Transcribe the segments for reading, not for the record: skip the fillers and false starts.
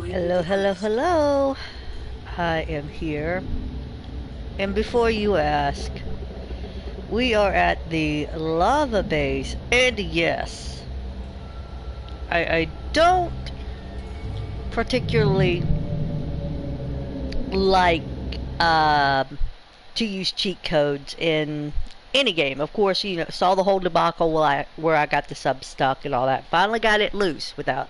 Hello, hello, hello. I am here. And before you ask, we are at the lava base. And yes, I don't particularly like to use cheat codes in any game. Of course, you know, saw the whole debacle where I got the sub stuck and all that. Finally got it loose without.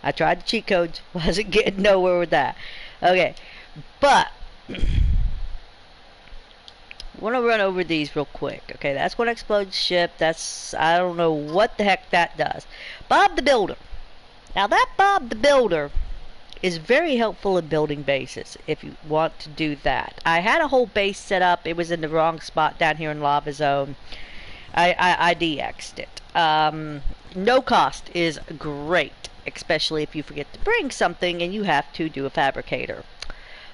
I tried the cheat codes, wasn't getting nowhere with that. Okay, but I want to run over these real quick. Okay, that's going to explode the ship. That's, I don't know what the heck that does. Bob the Builder. Now that Bob the Builder is very helpful in building bases if you want to do that. I had a whole base set up. It was in the wrong spot down here in Lava Zone. I DX'd it. No cost is great, especially if you forget to bring something and you have to do a fabricator.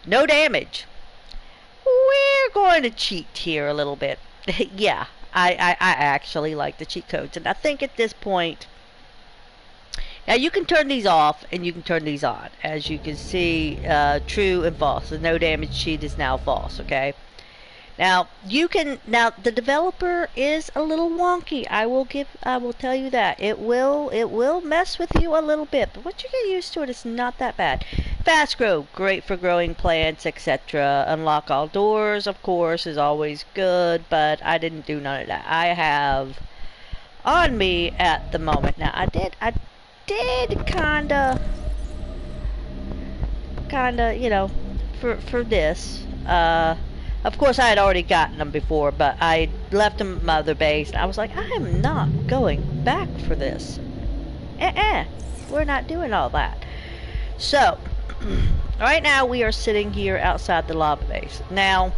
No damage. We're going to cheat here a little bit. Yeah, I actually like the cheat codes, and I think at this point, now you can turn these off and you can turn these on. As you can see, true and false. The no damage cheat is now false, okay? Now the developer is a little wonky. I will tell you that. It will mess with you a little bit, but once you get used to it, it's not that bad. Fast grow, great for growing plants, etc. Unlock all doors, of course, is always good, but I didn't do none of that. I have on me at the moment. Now I did kinda, you know, for this. Of course, I had already gotten them before, but I left them at my other base, and I was like, I am not going back for this. We're not doing all that. So, right now we are sitting here outside the lava base. Now,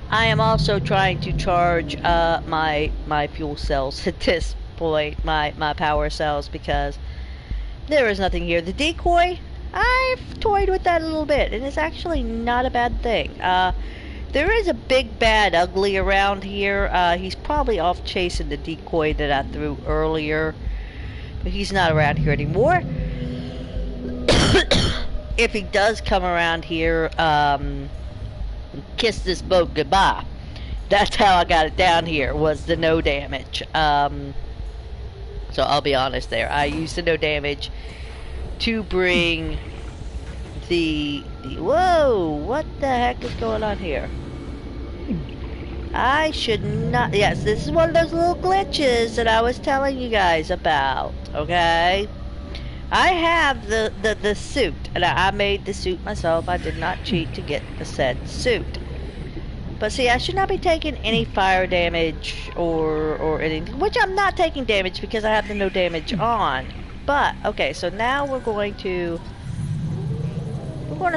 I am also trying to charge my fuel cells at this point, my power cells, because there is nothing here. The decoy, I've toyed with that a little bit, and it's actually not a bad thing. There is a big bad ugly around here. He's probably off chasing the decoy that I threw earlier, but he's not around here anymore. If he does come around here, kiss this boat goodbye. That's how I got it down here, was the no damage. So I'll be honest there. I used the no damage to bring the whoa, what the heck is going on here? I should not, yes, this is one of those little glitches that I was telling you guys about, okay? I have the suit, and I made the suit myself. I did not cheat to get the said suit. But see, I should not be taking any fire damage or anything, which I'm not taking damage because I have the no damage on. But, okay, so now we're going to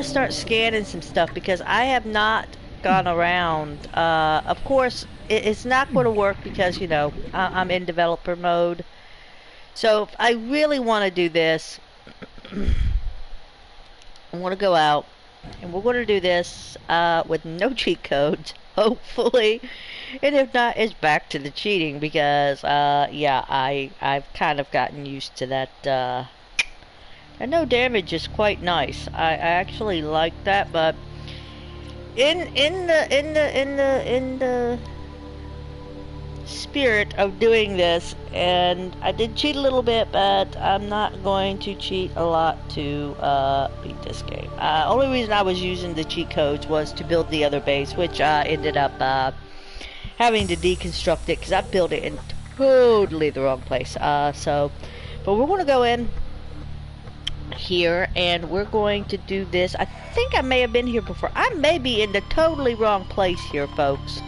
start scanning some stuff because I have not gone around. Of course, it's not going to work because, you know, I'm in developer mode. So, if I really want to do this, I want to go out, and we're going to do this with no cheat codes, hopefully. And if not, it's back to the cheating because, yeah, I've kind of gotten used to that. And no damage is quite nice. I actually like that, but in the spirit of doing this, and I did cheat a little bit, but I'm not going to cheat a lot to beat this game. Only reason I was using the cheat codes was to build the other base, which ended up having to deconstruct it because I built it in totally the wrong place. But we're going to go in here and we're going to do this. I think I may have been here before. I may be in the totally wrong place here, folks,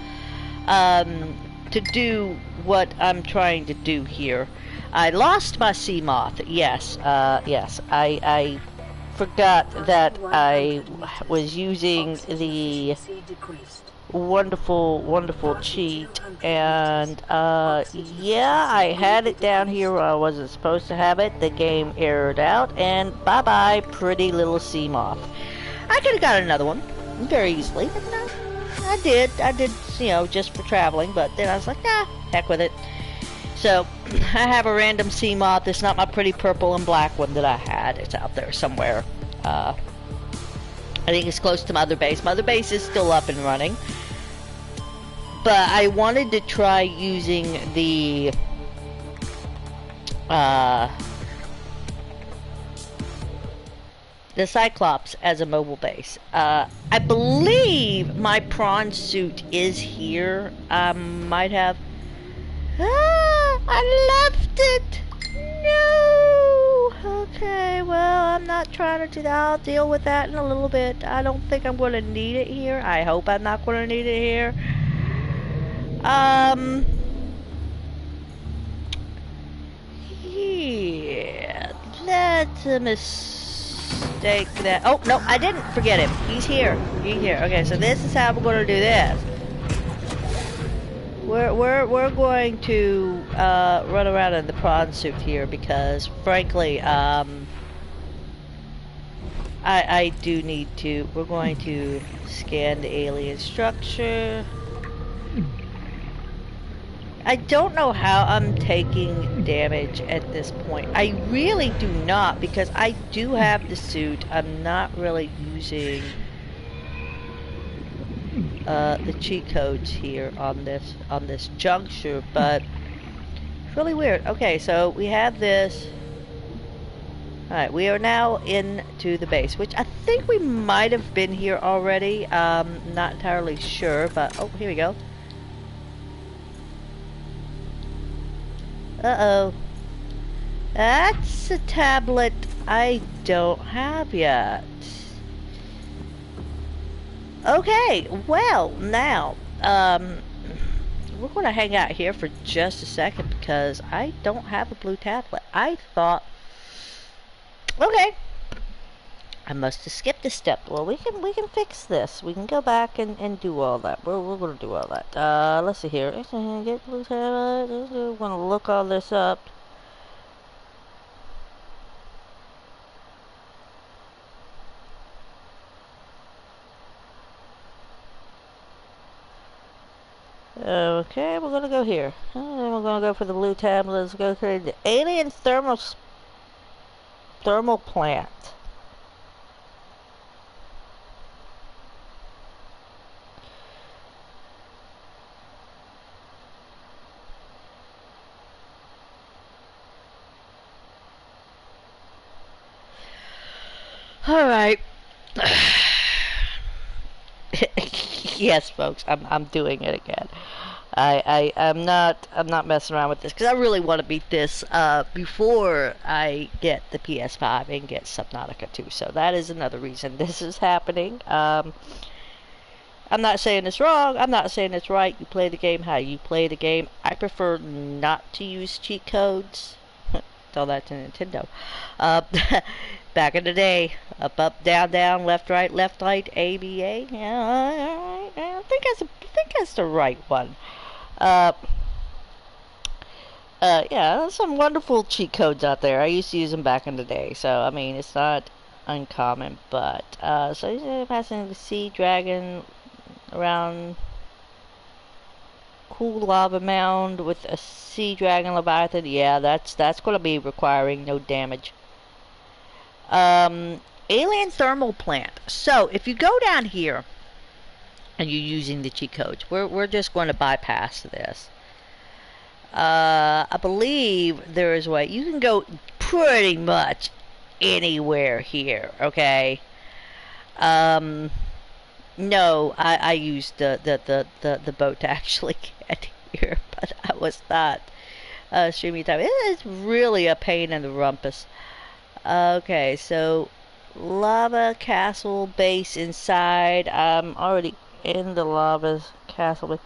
to do what I'm trying to do here. I lost my sea moth. Yes, yes. I forgot that I was using the wonderful cheat, and yeah, I had it down here where I wasn't supposed to have it. The game errored out, and bye bye, pretty little sea moth. I could have got another one very easily, but no, I did, you know, just for traveling, but then I was like, nah, heck with it. So, I have a random sea moth. It's not my pretty purple and black one that I had. It's out there somewhere. I think it's close to Mother Base. Mother Base is still up and running. But I wanted to try using the Cyclops as a mobile base. I believe my prawn suit is here. I might have... I left it! No! Okay, well, I'm not trying to do that. I'll deal with that in a little bit. I don't think I'm going to need it here. I hope I'm not going to need it here. Yeah, that's a mistake that... Oh, no, I didn't forget him. He's here. He's here. Okay, so this is how we're going to do this. We're going to run around in the prawn suit here because, frankly, I do need to. We're going to scan the alien structure. I don't know how I'm taking damage at this point. I really do not, because I do have the suit. I'm not really using the cheat codes here on this juncture, but it's really weird. Okay, so we have this. Alright, we are now into the base, which I think we might have been here already. Not entirely sure, but oh, here we go. Uh-oh. That's a tablet I don't have yet. Okay, well, now, we're going to hang out here for just a second because I don't have a blue tablet. I thought, okay, I must have skipped a step. Well, we can fix this. We can go back and do all that. We're going to do all that. Let's see here. Get blue tablet. We're going to look all this up. Okay, we're gonna go here. And then we're gonna go for the blue tablet. Let's go create the alien thermal plant. All right. Yes, folks, I'm doing it again. I'm not messing around with this because I really want to beat this before I get the PS5 and get Subnautica 2. So that is another reason this is happening. I'm not saying it's wrong. I'm not saying it's right. You play the game how you play the game. I prefer not to use cheat codes. Tell that to Nintendo. Back in the day, up, down, left, right, A, B, A. Yeah, I think that's the right one. Yeah, there's some wonderful cheat codes out there. I used to use them back in the day, so I mean it's not uncommon. But so you're passing the sea dragon around cool lava mound with a sea dragon leviathan. Yeah, that's going to be requiring no damage. Alien thermal plant. So if you go down here and you're using the cheat codes, we're just going to bypass this. I believe there is a way you can go pretty much anywhere here. Okay. No, I used the boat to actually get here, but I was not streaming time. It is really a pain in the rumpus. Okay, so lava castle base inside. I'm already in the lava castle base.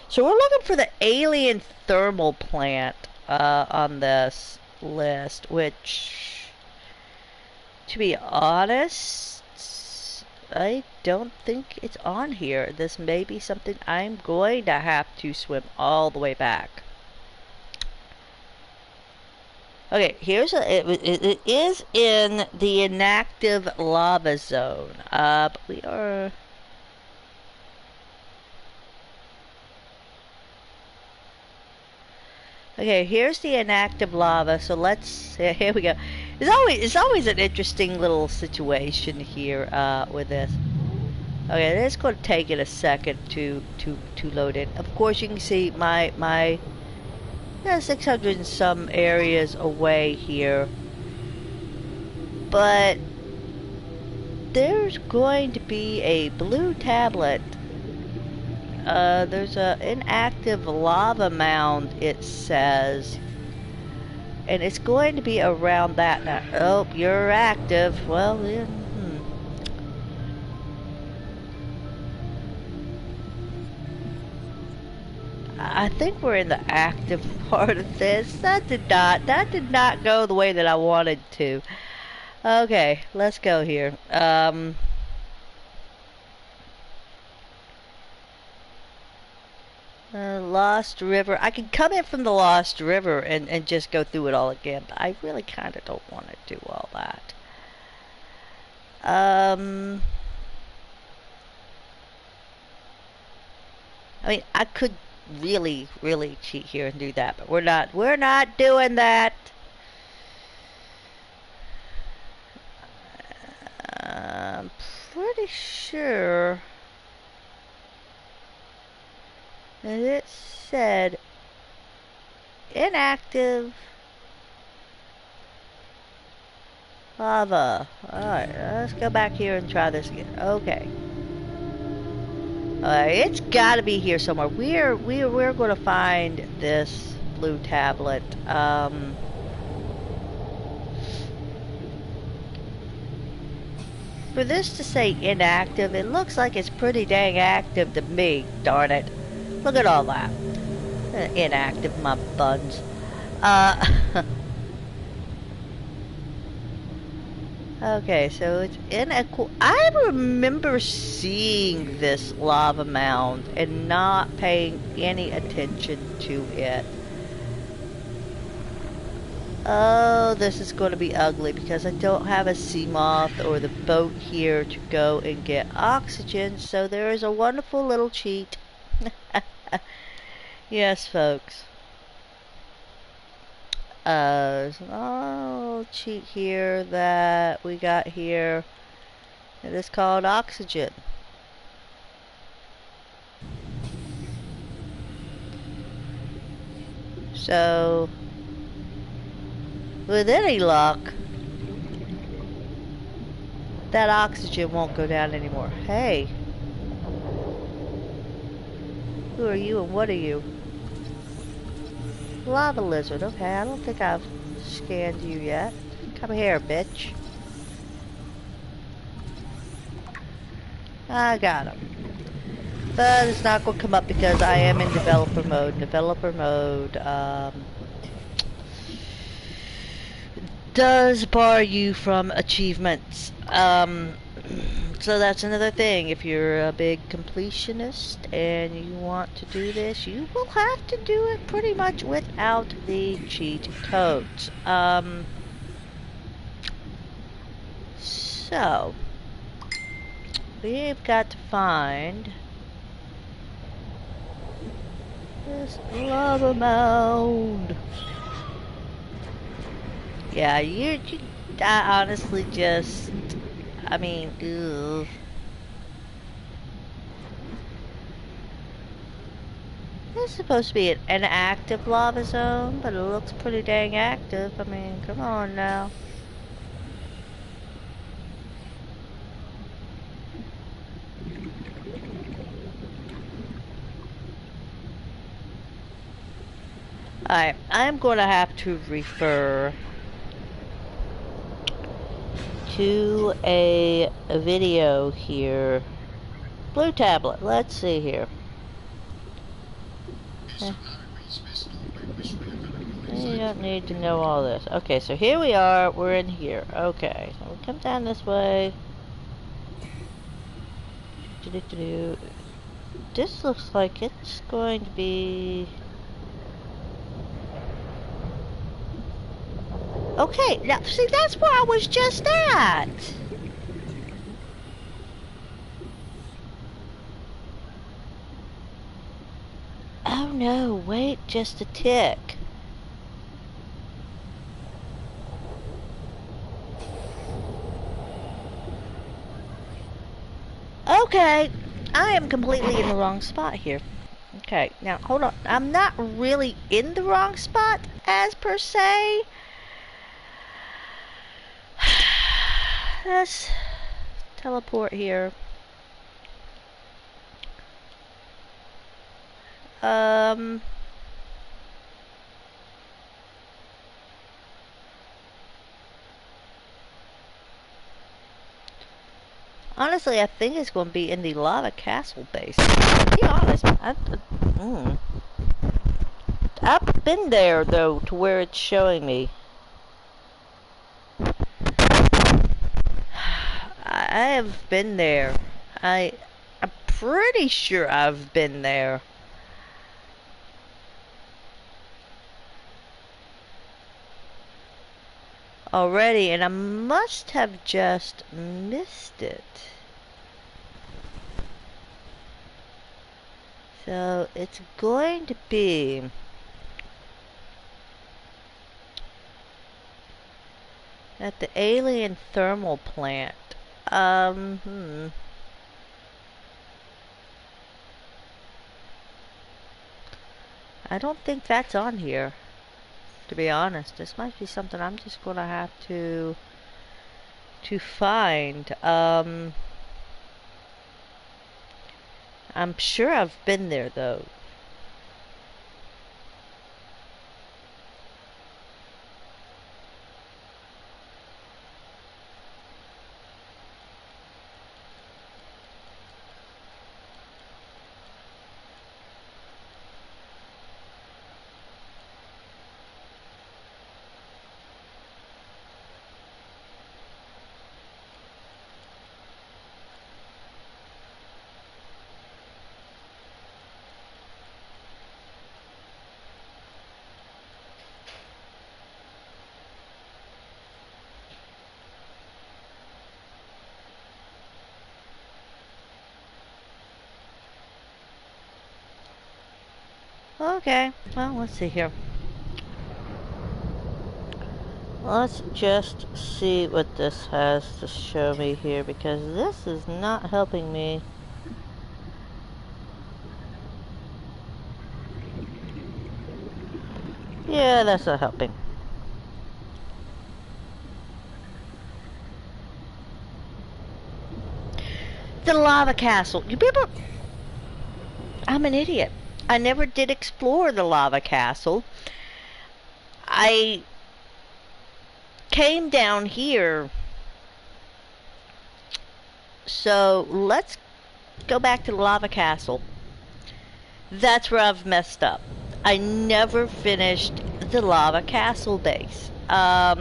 So we're looking for the alien thermal plant on this list, which, to be honest, I don't think it's on here. This may be something I'm going to have to swim all the way back. Okay, it is in the inactive lava zone. But we are... Okay, here's the inactive lava. So let's here we go. It's always an interesting little situation here with this. Okay, it's going to take it a second to load in. Of course, you can see my 600 and some areas away here, but there's going to be a blue tablet. There's a inactive lava mound, it says, and it's going to be around that now. Oh, you're active. Well, yeah. I think we're in the active part of this. That did not go the way that I wanted to. Okay, let's go here. Lost River. I can come in from the Lost River and just go through it all again, but I really kind of don't want to do all that. I mean, I could really cheat here and do that, but we're not doing that. I'm pretty sure that it said inactive lava. Alright, let's go back here and try this again. Okay. It's gotta be here somewhere. We're gonna find this blue tablet. For this to say inactive, it looks like it's pretty dang active to me, darn it. Look at all that. Inactive, my buns. Okay, so it's in a I remember seeing this lava mound and not paying any attention to it. Oh, this is going to be ugly because I don't have a sea moth or the boat here to go and get oxygen, so there is a wonderful little cheat. Yes, folks. There's a little cheat here that we got here. It is called oxygen. So, with any luck, that oxygen won't go down anymore. Hey. Who are you and what are you? Lava lizard. Okay, I don't think I've scanned you yet. Come here, bitch. I got him. But it's not going to come up because I am in developer mode. Developer mode, does bar you from achievements. So that's another thing. If you're a big completionist and you want to do this, you will have to do it pretty much without the cheat codes. So we've got to find this lava mound. Yeah, I honestly just, I mean, ugh. This is supposed to be an active lava zone, but it looks pretty dang active. I mean, come on now. Alright, I'm going to have to refer to a video here. Blue tablet, let's see here. You don't need to know all this. Okay, so here we are, we're in here. Okay, so we'll come down this way. This looks like it's going to be... Okay, now, see, that's where I was just at! Oh no, wait just a tick. Okay, I am completely in the wrong spot here. Okay, now hold on. I'm not really in the wrong spot as per se. Let's teleport here. Honestly, I think it's going to be in the lava castle base. To be honest, I've been there though, to where it's showing me. I have been there. I'm pretty sure I've been there. Already, and I must have just missed it. So it's going to be at the alien thermal plant. I don't think that's on here, to be honest. This might be something I'm just gonna have to find. I'm sure I've been there though. Okay, well, let's see here. Let's just see what this has to show me here, because this is not helping me. Yeah, that's not helping. The lava castle. You people... I'm an idiot. I never did explore the lava castle. I came down here. So let's go back to the lava castle. That's where I've messed up. I never finished the lava castle base. Yeah,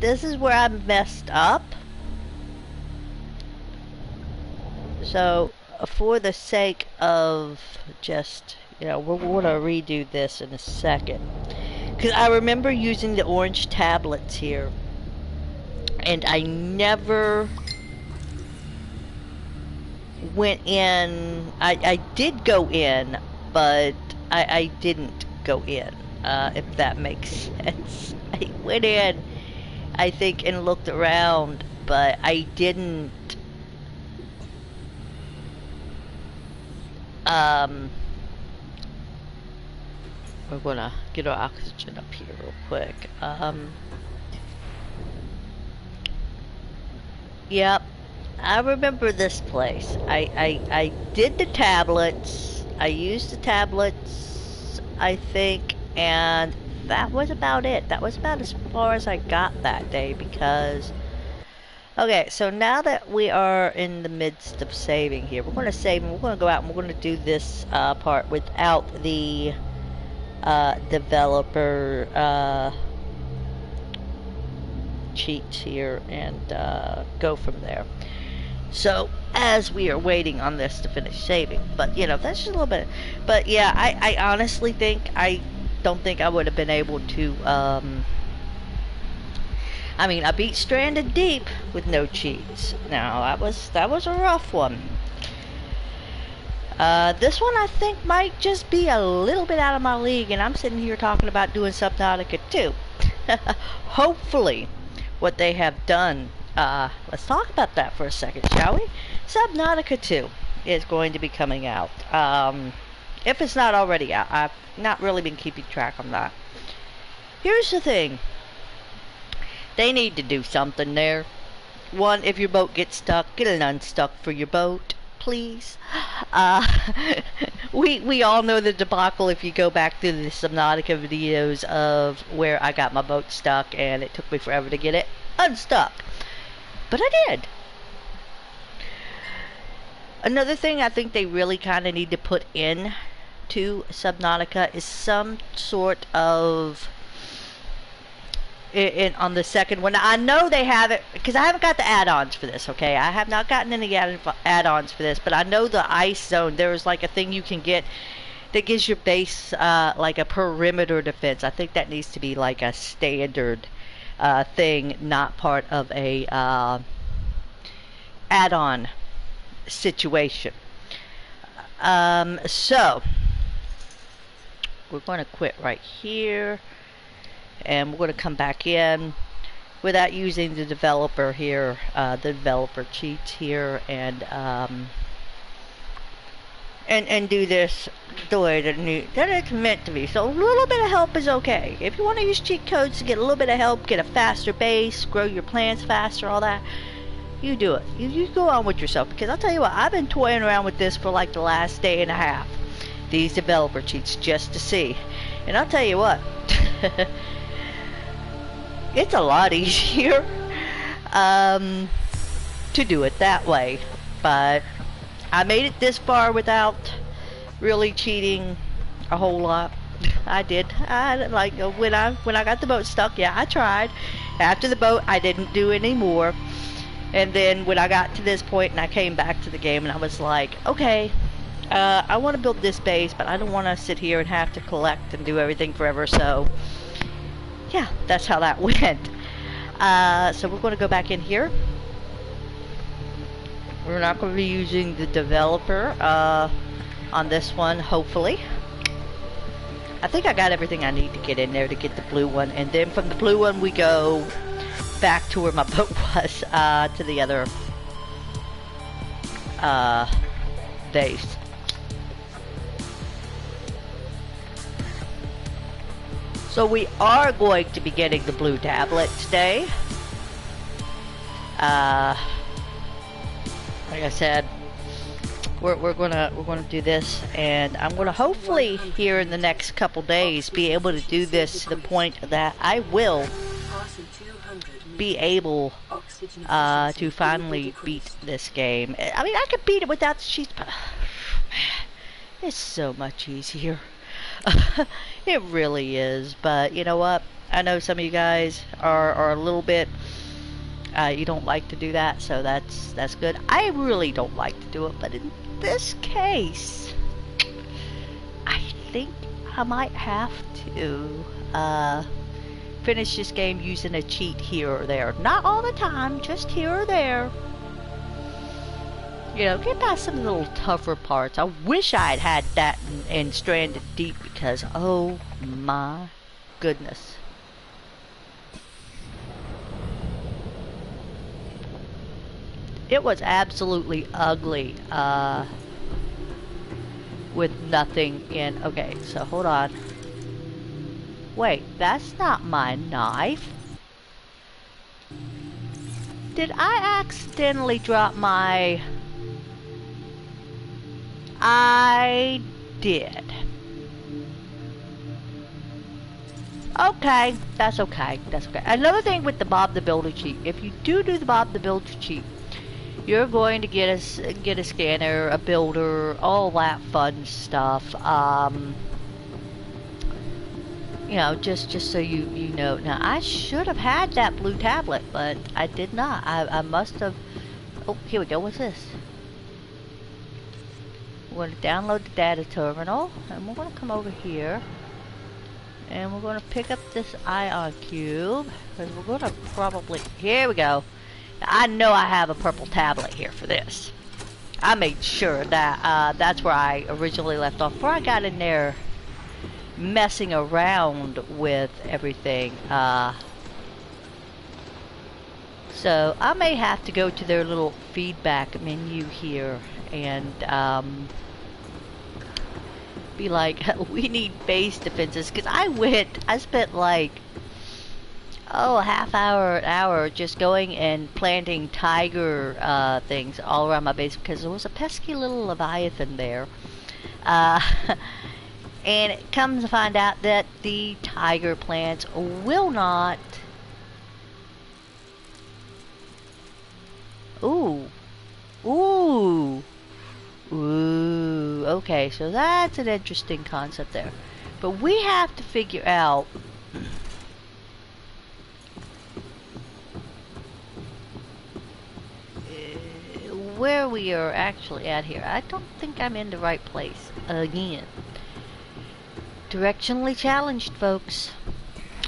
this is where I messed up. So, for the sake of just, you know, we're going to redo this in a second. Because I remember using the orange tablets here. And I never went in. I did go in, but I didn't go in, if that makes sense. I went in, I think, and looked around, but I didn't we're gonna get our oxygen up here real quick. Yep, I remember this place. I did the tablets. I used the tablets, I think, and that was about it. That was about as far as I got that day, because... Okay, so now that we are in the midst of saving here, we're going to save and we're going to go out and we're going to do this part without the developer cheats here, and go from there. So, as we are waiting on this to finish saving, but you know, that's just a little bit. But yeah, I honestly think, I don't think I would have been able to, I mean, I beat Stranded Deep with no cheats. Now, that was a rough one. This one I think might just be a little bit out of my league, and I'm sitting here talking about doing Subnautica too. Hopefully, what they have done let's talk about that for a second, shall we? Subnautica 2 is going to be coming out. If it's not already out, I've not really been keeping track on that. Here's the thing. They need to do something there. One, if your boat gets stuck, get it unstuck for your boat, please. We all know the debacle if you go back through the Subnautica videos of where I got my boat stuck and it took me forever to get it unstuck. But I did. Another thing I think they really kind of need to put in to Subnautica is some sort of on the second one. I know they have it because I haven't got the add-ons for this. Okay, I have not gotten any add-ons for this, but I know the ice zone. There is like a thing you can get that gives your base like a perimeter defense. I think that needs to be like a standard thing, not part of a add-on situation. So we're going to quit right here. And we're going to come back in without using the developer here, the developer cheats here, and do this the way that it's meant to be. So a little bit of help is okay. If you want to use cheat codes to get a little bit of help, get a faster base, grow your plants faster, all that, you do it. You go on with yourself, because I'll tell you what, I've been toying around with this for like the last day and a half. These developer cheats just to see. And I'll tell you what, it's a lot easier to do it that way, but I made it this far without really cheating a whole lot. I did. Like when I got the boat stuck, yeah, I tried. After the boat, I didn't do any more. And then when I got to this point and I came back to the game and I was like, okay, I want to build this base, but I don't want to sit here and have to collect and do everything forever, so yeah, that's how that went. So we're going to go back in here. We're not going to be using the developer on this one, hopefully. I think I got everything I need to get in there to get the blue one, and then from the blue one we go back to where my boat was, to the other base. So we are going to be getting the blue tablet today. Like I said, we're gonna do this, and I'm gonna hopefully here in the next couple days be able to do this to the point that I will be able to finally beat this game. I mean, I could beat it without the cheats, but man, it's so much easier. It really is. But you know what? I know some of you guys are a little bit you don't like to do that, so that's good. I really don't like to do it, but in this case, I think I might have to finish this game using a cheat here or there. Not all the time, just here or there. You know, get past some little tougher parts. I wish I'd had that in Stranded Deep, because oh my goodness. It was absolutely ugly with nothing in. Okay, so hold on. Wait, that's not my knife. Did I accidentally drop my... I did. Okay, that's okay. That's okay. Another thing with the Bob the Builder cheat, if you do the Bob the Builder cheat, you're going to get a scanner, a builder, all that fun stuff. You know, just so you know. Now, I should have had that blue tablet, but I did not. I must have. Oh, here we go. What's this? We're going to download the data terminal, and we're going to come over here, and we're going to pick up this ion cube, because we're going to probably, here we go. Now, I know I have a purple tablet here for this. I made sure that that's where I originally left off, before I got in there messing around with everything. So So I may have to go to their little feedback menu here and be like, we need base defenses, because I spent like, oh, a half hour, an hour just going and planting tiger things all around my base, because there was a pesky little leviathan there. And it comes to find out that the tiger plants will not. Ooh. Ooh. Ooh. Okay, so that's an interesting concept there. But we have to figure out where we are actually at here. I don't think I'm in the right place again. Directionally challenged, folks.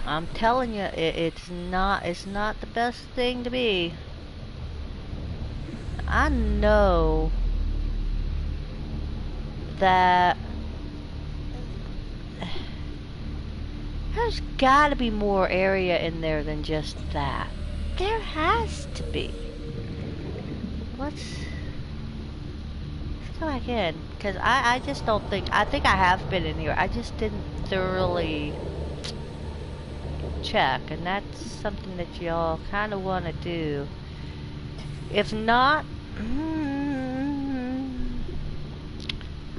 I'm telling you, it's not the best thing to be. I know that there's gotta be more area in there than just that. There has to be. Let's go back in, because I just don't think, I think I have been in here. I just didn't thoroughly check, and that's something that y'all kind of want to do. If not,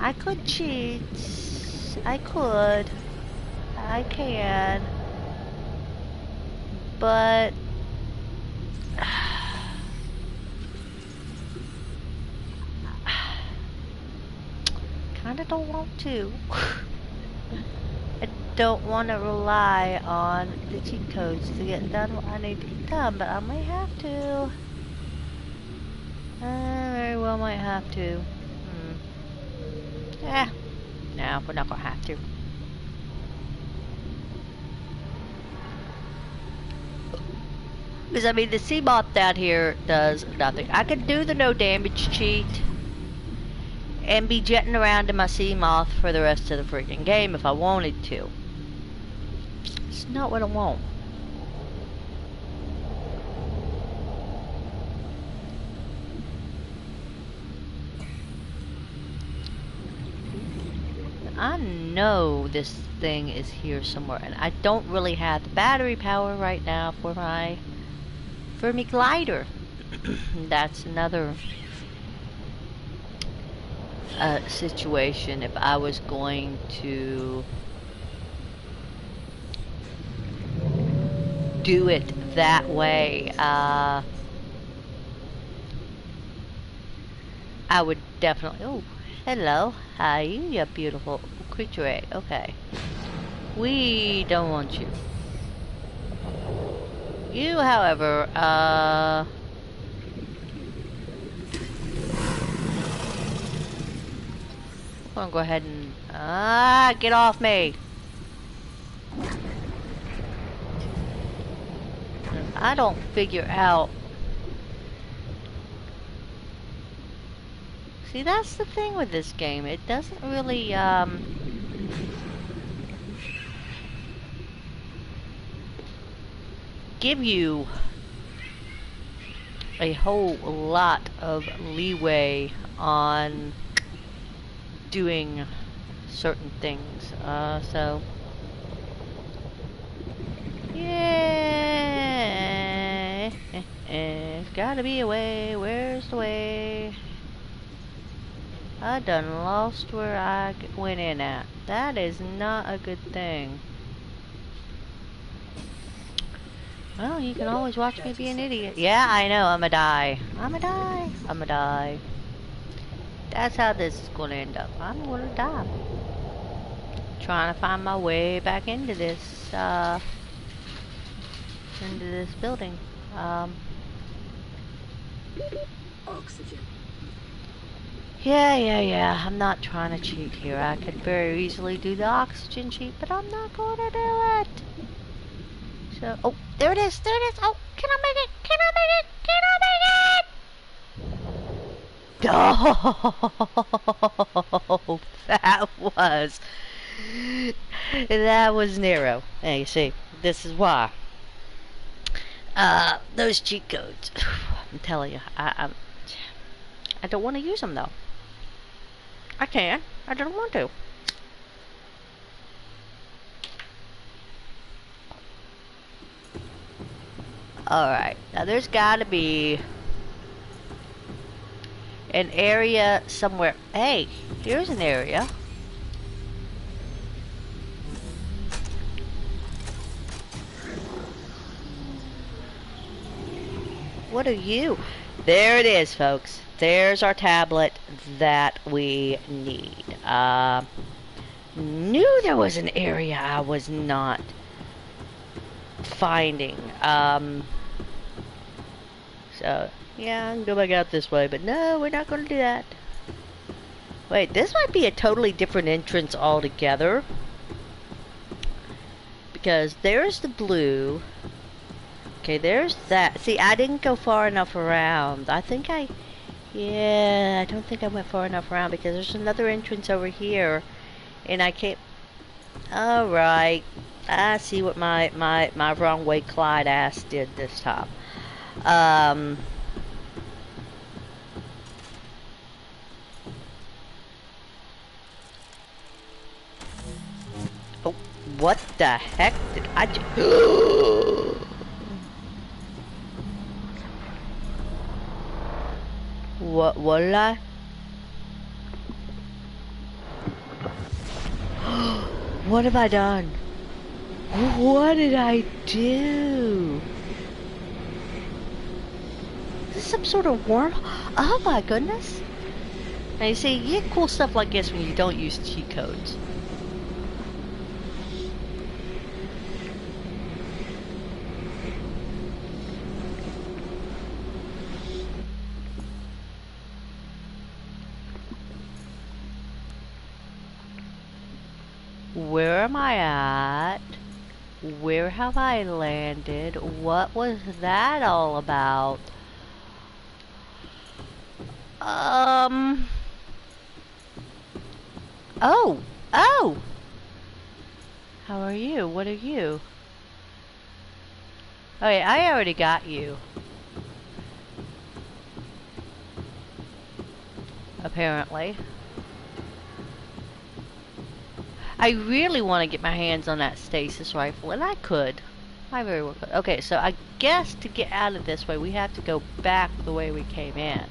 I could cheat. I can, but kinda don't want to. I don't want to rely on the cheat codes to get done what I need to get done, but I might have to. I very well might have to. No, we're not gonna have to. Because, I mean, the sea moth down here does nothing. I could do the no damage cheat and be jetting around in my sea moth for the rest of the freaking game if I wanted to. It's not what I want. I know this thing is here somewhere, and I don't really have the battery power right now for my glider. That's another situation. If I was going to do it that way, I would definitely. Oh, hello. Hi, you beautiful creature. Okay. We don't want you. You, however, I'm gonna go ahead and get off me. If I don't figure out. See, that's the thing with this game. It doesn't really give you a whole lot of leeway on doing certain things. So yeah, there's gotta be a way. Where's the way? I done lost where I went in at. That is not a good thing. Well, you can always watch me be an idiot. Yeah, I know. I'ma die. That's how this is gonna end up. I'm gonna die. Trying to find my way back into this building. Oxygen. Yeah. I'm not trying to cheat here. I could very easily do the oxygen cheat, but I'm not gonna do it. So, oh, there it is. Oh, can I make it? Oh, that was narrow. Now you see, this is why. Those cheat codes. I'm telling you, I don't want to use them though. I can. I don't want to. Alright, now there's gotta be an area somewhere. Hey, here's an area. What are you? There it is, folks. There's our tablet that we need. Knew there was an area I was not finding. So, yeah, I can go back out this way, but no, we're not going to do that. Wait, this might be a totally different entrance altogether. Because there's the blue. Okay, there's that. See, I didn't go far enough around. Yeah, I don't think I went far enough around because there's another entrance over here. And I can't... Alright. I see what my wrong way Clyde ass did this time. Oh, what the heck did I do? What did I? What have I done? What did I do? Is this some sort of worm? Oh my goodness. Now you see, you get cool stuff like this when you don't use cheat codes. Where am I at? Where have I landed? What was that all about? Oh! Oh! How are you? What are you? Oh yeah, I already got you. Apparently. I really want to get my hands on that stasis rifle, and I could. I very well could. Okay, so I guess to get out of this way, we have to go back the way we came in.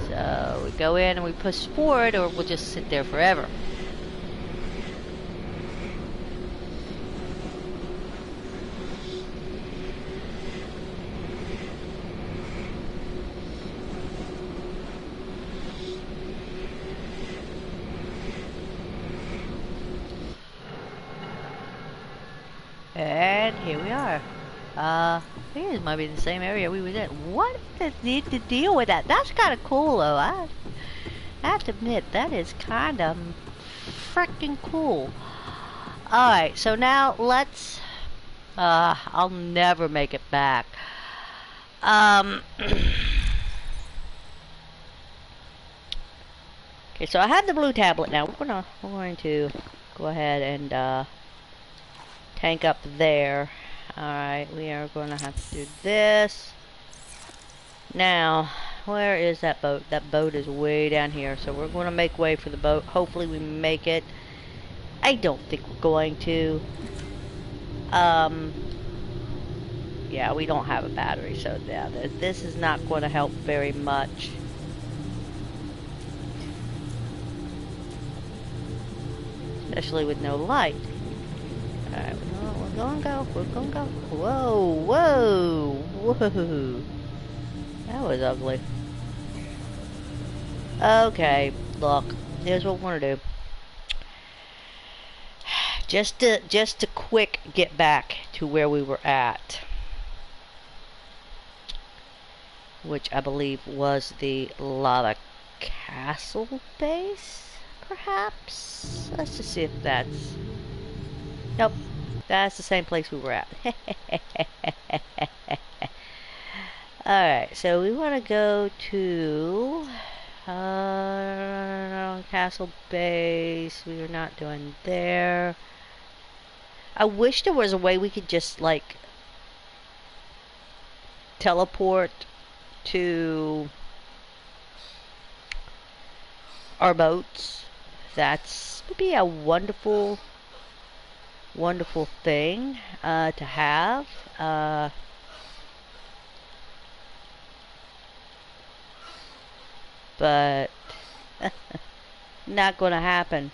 So, we go in and we push forward, or we'll just sit there forever. And here we are. I think this might be the same area we was in. What is the deal with that? That's kind of cool, though. I have to admit, that is kind of freaking cool. Alright, so now let's... I'll never make it back. Okay, so I have the blue tablet now. We're going to go ahead and, tank up there. Alright, we are going to have to do this. Now, where is that boat? That boat is way down here, so we're going to make way for the boat. Hopefully we make it. I don't think we're going to. Yeah, we don't have a battery, so yeah, this is not going to help very much. Especially with no light. Alright, we're gonna go. We're gonna go. Whoa, whoa, whoa. That was ugly. Okay, look. Here's what we want to do. Just to quick get back to where we were at. Which I believe was the lava castle base, perhaps? Let's just see if that's... Nope. That's the same place we were at. Alright, so we want to go to... castle base. We are not doing there. I wish there was a way we could just, like... teleport to our boats. That's would be a wonderful, wonderful thing to have. But not gonna happen.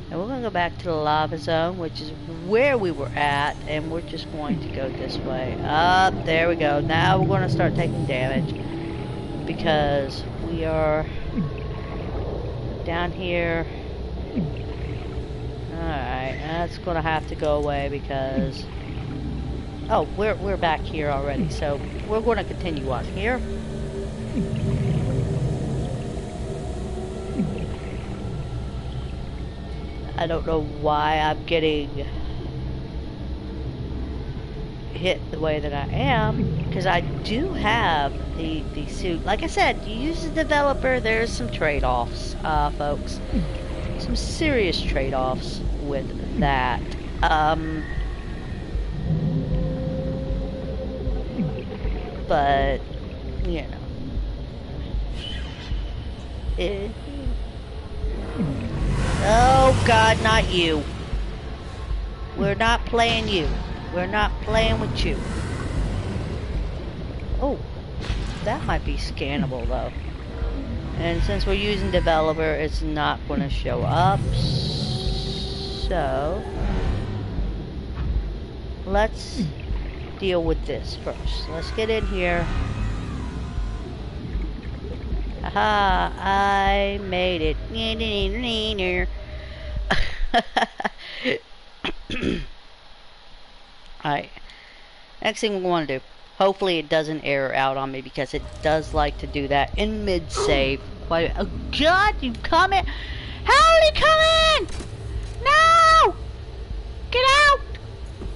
And we're gonna go back to the lava zone, which is where we were at, and we're just going to go this way. Up, there we go. Now we're gonna start taking damage because we are down here. Alright, that's gonna have to go away because oh, we're back here already, so we're gonna continue on here. I don't know why I'm getting hit the way that I am, because I do have the suit. Like I said, you use the developer, there's some trade-offs, folks. Some serious trade-offs with that. But, you know. Oh God, not you. We're not playing you. We're not playing with you. Oh, that might be scannable though. And since we're using developer, it's not going to show up. So, let's deal with this first. Let's get in here. Aha, I made it. Alright. Next thing we want to do. Hopefully it doesn't error out on me because it does like to do that in mid-save. Oh God, you coming? How are you coming? No! Get out!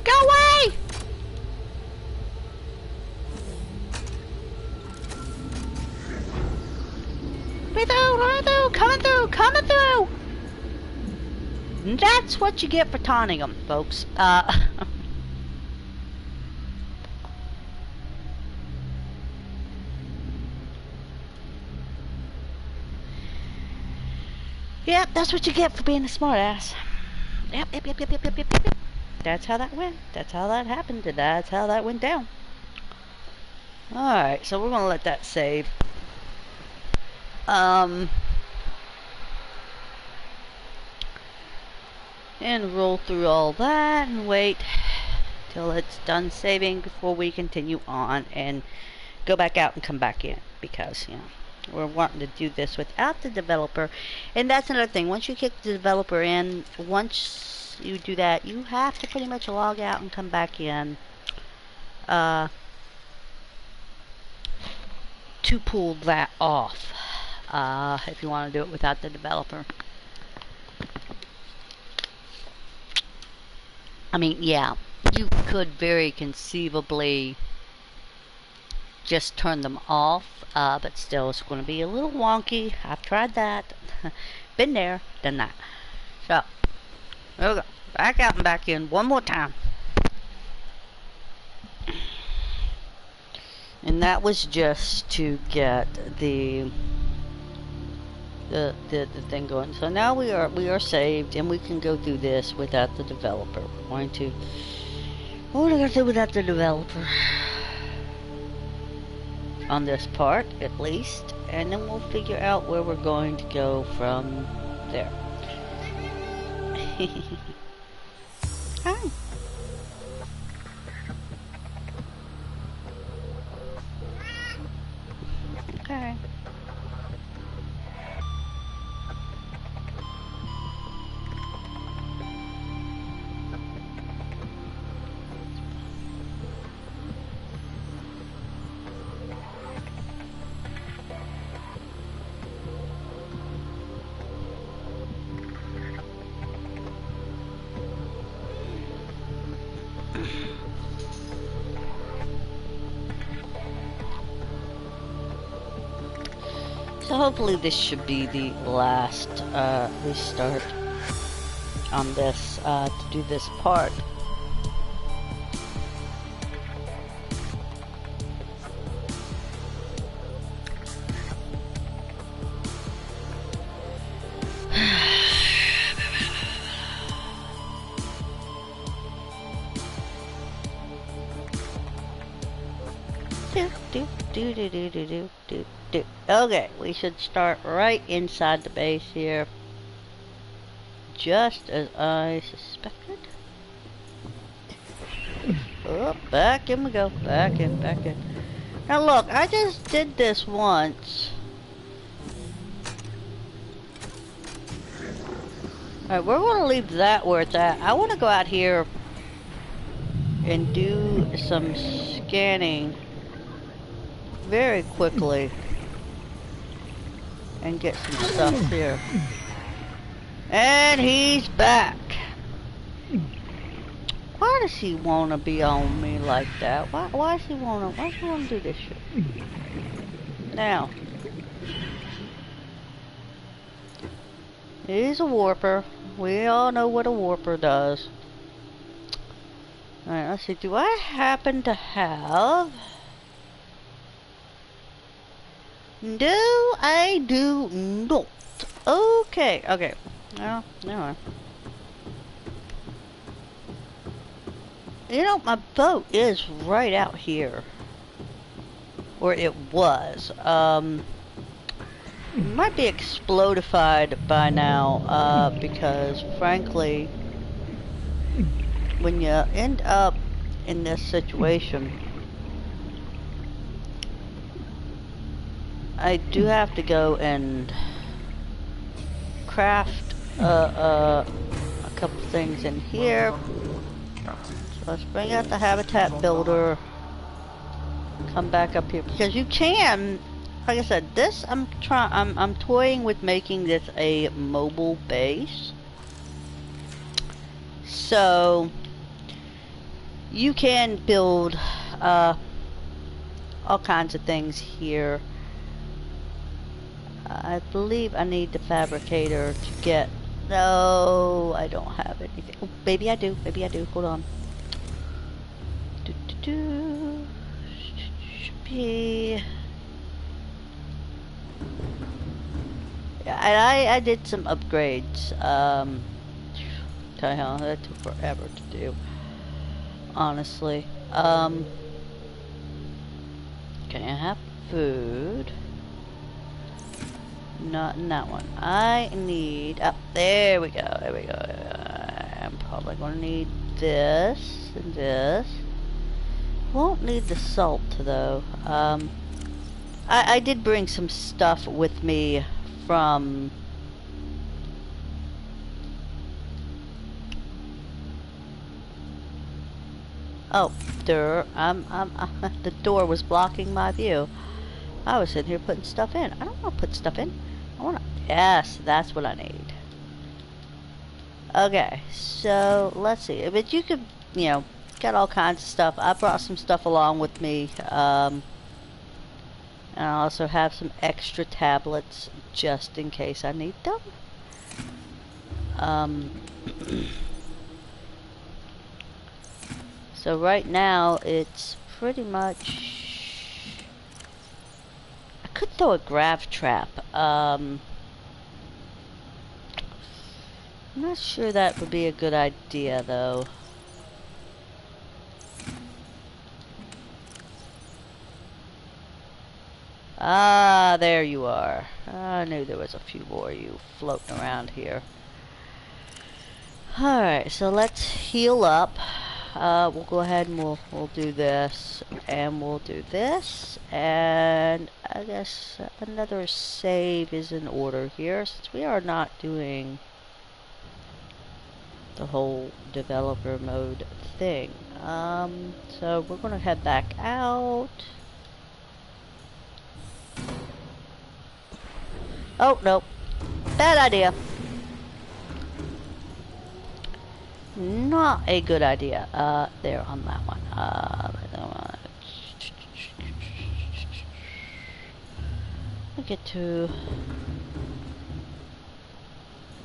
Go away! Coming through! That's what you get for taunting them, folks. Yep, that's what you get for being a smartass. Yep. That's how that went. That's how that happened. That's how that went down. Alright, so we're gonna let that save. And roll through all that and wait till it's done saving before we continue on and go back out and come back in, because, you know, we're wanting to do this without the developer. And that's another thing. Once you kick the developer in, once you do that, you have to pretty much log out and come back in to pull that off if you want to do it without the developer. I mean, yeah, you could very conceivably just turn them off, but still it's going to be a little wonky. I've tried that. Been there, done that. So, there we go. Back out and back in one more time. And that was just to get the thing going. So now we are saved, and we can go through this without the developer. What are we gonna do without the developer? On this part, at least, and then we'll figure out where we're going to go from there. Hi. Okay. So hopefully this should be the last restart on this to do this part. Do do do do do do do. Okay, we should start right inside the base here. Just as I suspected. Oh, back in we go. Back in, back in. Now look, I just did this once. Alright, we're going to leave that where it's at. I want to go out here and do some scanning very quickly and get some stuff here. And he's back. Why does he want to be on me like that? Why does he want to do this shit? Now, he's a warper. We all know what a warper does. Alright, let's see. Do I happen to have... No, I do not. Okay, okay. Well, never mind. You know, my boat is right out here. Or it was. It might be explodified by now, because frankly, when you end up in this situation, I do have to go and craft a couple things in here. So let's bring out the habitat builder. Come back up here because you can. Like I said, this I'm toying with making this a mobile base. So you can build all kinds of things here. I believe I need the fabricator to get... No, I don't have anything. Oh, maybe I do. Maybe I do. Hold on. Should be... Yeah, I did some upgrades. That took forever to do. Honestly. Can I have food? Not in that one. I need... Oh, there we go. There we go. I'm probably going to need this and this. Won't need the salt, though. I did bring some stuff with me from... Oh, the door was blocking my view. I was sitting here putting stuff in. I don't want to put stuff in. I want to... Yes, that's what I need. Okay, so let's see. But you could, you know, got all kinds of stuff. I brought some stuff along with me. And I also have some extra tablets just in case I need them. So right now it's pretty much... I could throw a grav trap. I'm not sure that would be a good idea though. Ah, there you are. I knew there was a few more of you floating around here. Alright, so let's heal up. We'll go ahead and we'll do this, and we'll do this, and I guess another save is in order here, since we are not doing the whole developer mode thing. So we're gonna head back out. Oh, no. Bad idea. Not a good idea. There on that one. We'll get to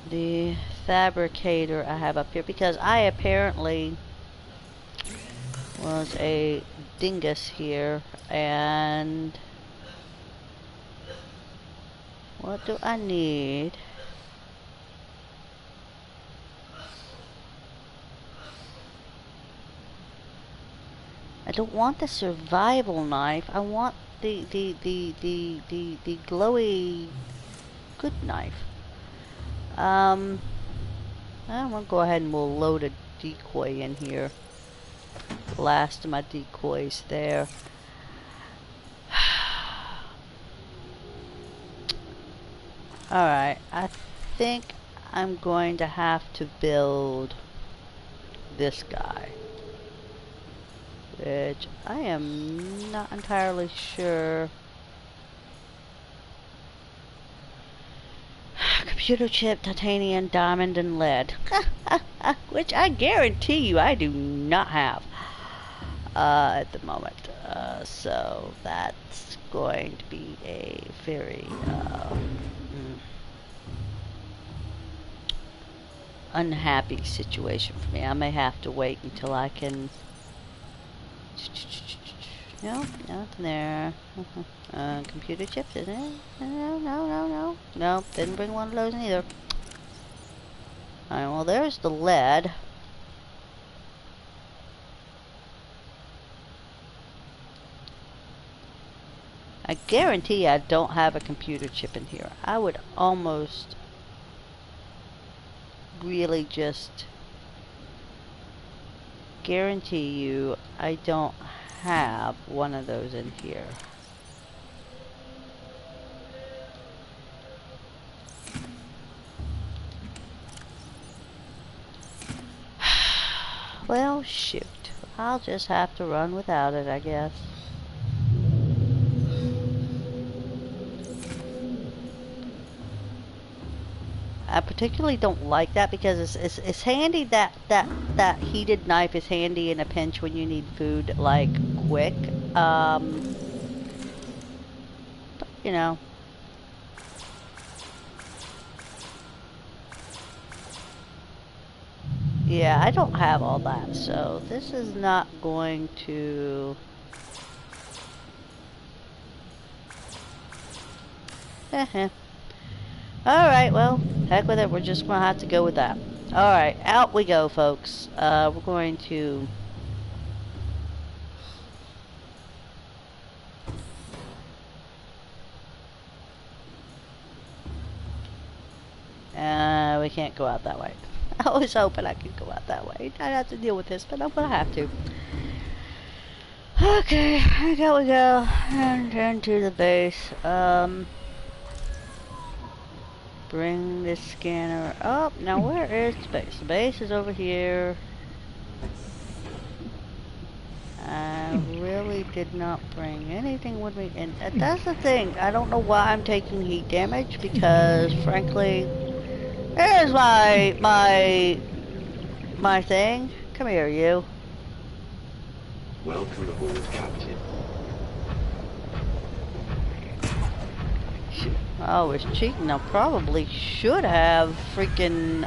the fabricator I have up here, because I apparently was a dingus here, and what do I need? I don't want the survival knife. I want the glowy good knife. I'm gonna go ahead and we'll load a decoy in here. Last of my decoys there. Alright, I think I'm going to have to build this guy, which I am not entirely sure. Computer chip, titanium, diamond, and lead. Which I guarantee you I do not have at the moment. So that's going to be a very unhappy situation for me. I may have to wait until I can. No, nothing there. Computer chips, isn't it? No, didn't bring one of those either. Alright, well, there's the lead. I guarantee I don't have a computer chip in here. I would almost really just guarantee you I don't have one of those in here. Well, shoot. I'll just have to run without it, I guess. I particularly don't like that because it's handy that heated knife is handy in a pinch when you need food like quick. But, you know. Yeah, I don't have all that, so this is not going to. Alright, well, heck with it. We're just going to have to go with that. Alright, out we go, folks. We're going to... we can't go out that way. I was hoping I could go out that way. I'd have to deal with this, but I'm going to have to. Okay, here we go. And turn to the base. Bring this scanner up. Now where is the base? The base is over here. I really did not bring anything with me. And that's the thing. I don't know why I'm taking heat damage because frankly, there's my thing. Come here, you. Welcome aboard, Captain. I was cheating. I probably should have freaking,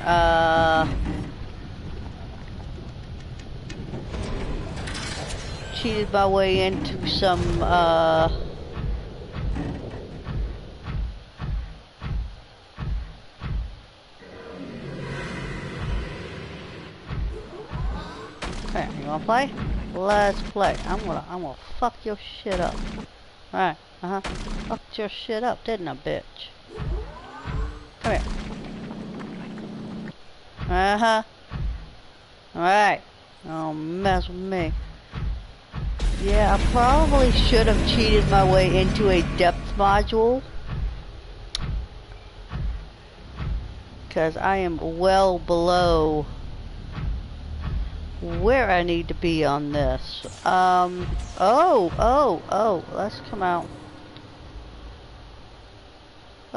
cheated my way into some, Okay, you wanna play? Let's play. I'm gonna fuck your shit up. Alright. Fucked your shit up, didn't I, bitch? Come here. Alright. Don't mess with me. Yeah, I probably should have cheated my way into a depth module. Because I am well below where I need to be on this. Let's come out.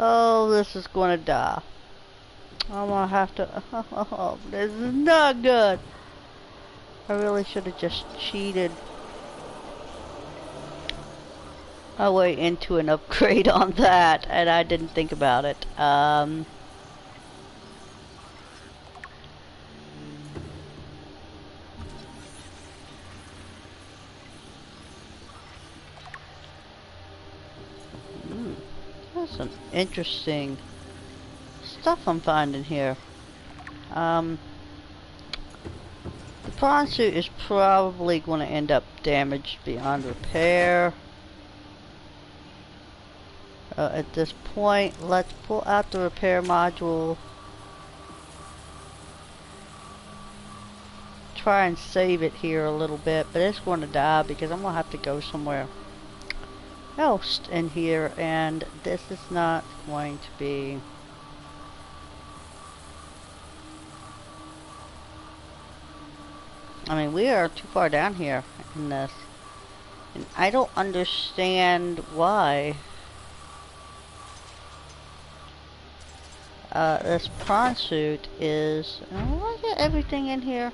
Oh, this is gonna die. I'm gonna have to. Oh, this is not good. I really should have just cheated my way into an upgrade on that, and I didn't think about it. That's some interesting stuff I'm finding here. The prawn suit is probably going to end up damaged beyond repair. At this point, let's pull out the repair module. Try and save it here a little bit, but it's going to die because I'm going to have to go somewhere else in here, and this is not going to be... I mean, we are too far down here in this, and I don't understand why this prawn suit is... Look at everything in here.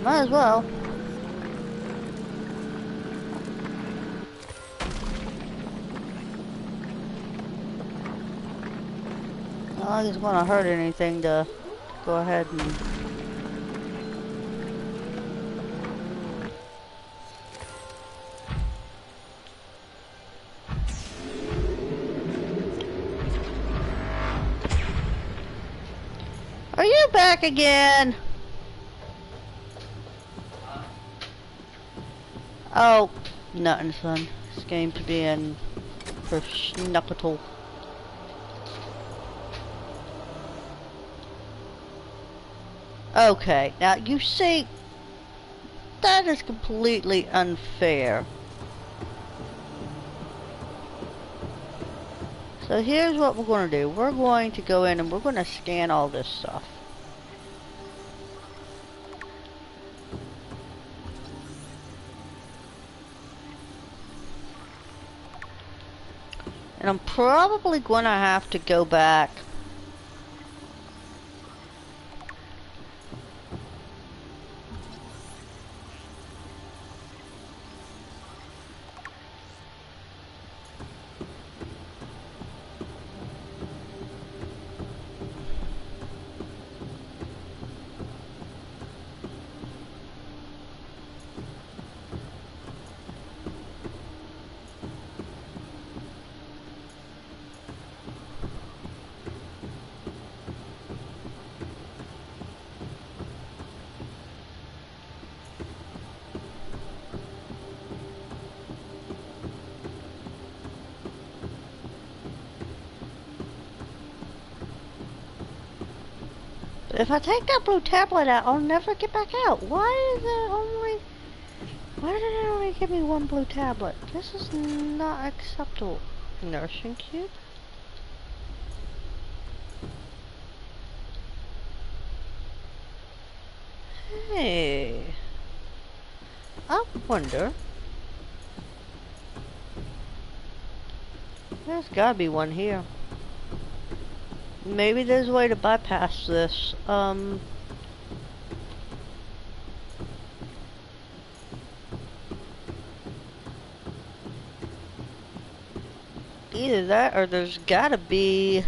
Might as well. Not like it's gonna hurt anything to go ahead and... Are you back again? Oh, nothing, son. This game to be in for Subnautica. Okay, now you see, that is completely unfair. So here's what we're going to do. We're going to go in and we're going to scan all this stuff. And I'm probably going to have to go back if I take that blue tablet out, I'll never get back out. Why is it only... Why did it only give me one blue tablet? This is not acceptable. Nursing cube? Hey... I wonder... There's gotta be one here. Maybe there's a way to bypass this. Either that or there's gotta be...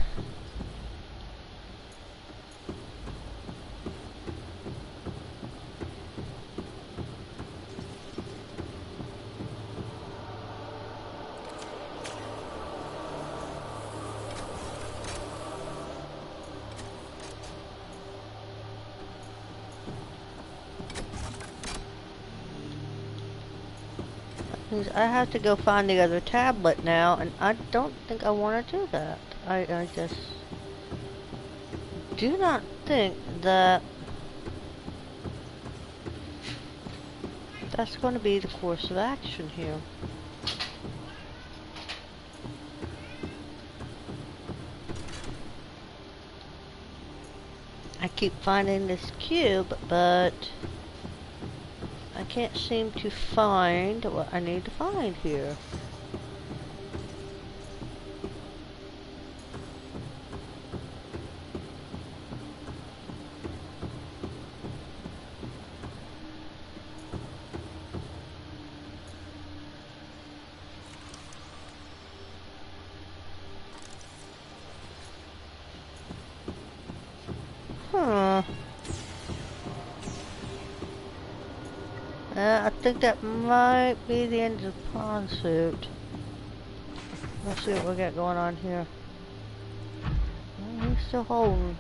I have to go find the other tablet now, and I don't think I want to do that. I just do not think that that's going to be the course of action here. I keep finding this cube, but I can't seem to find what I need to find here. Huh. I think that might be the end of the pawn suit. Let's see what we got going on here. He's still holding.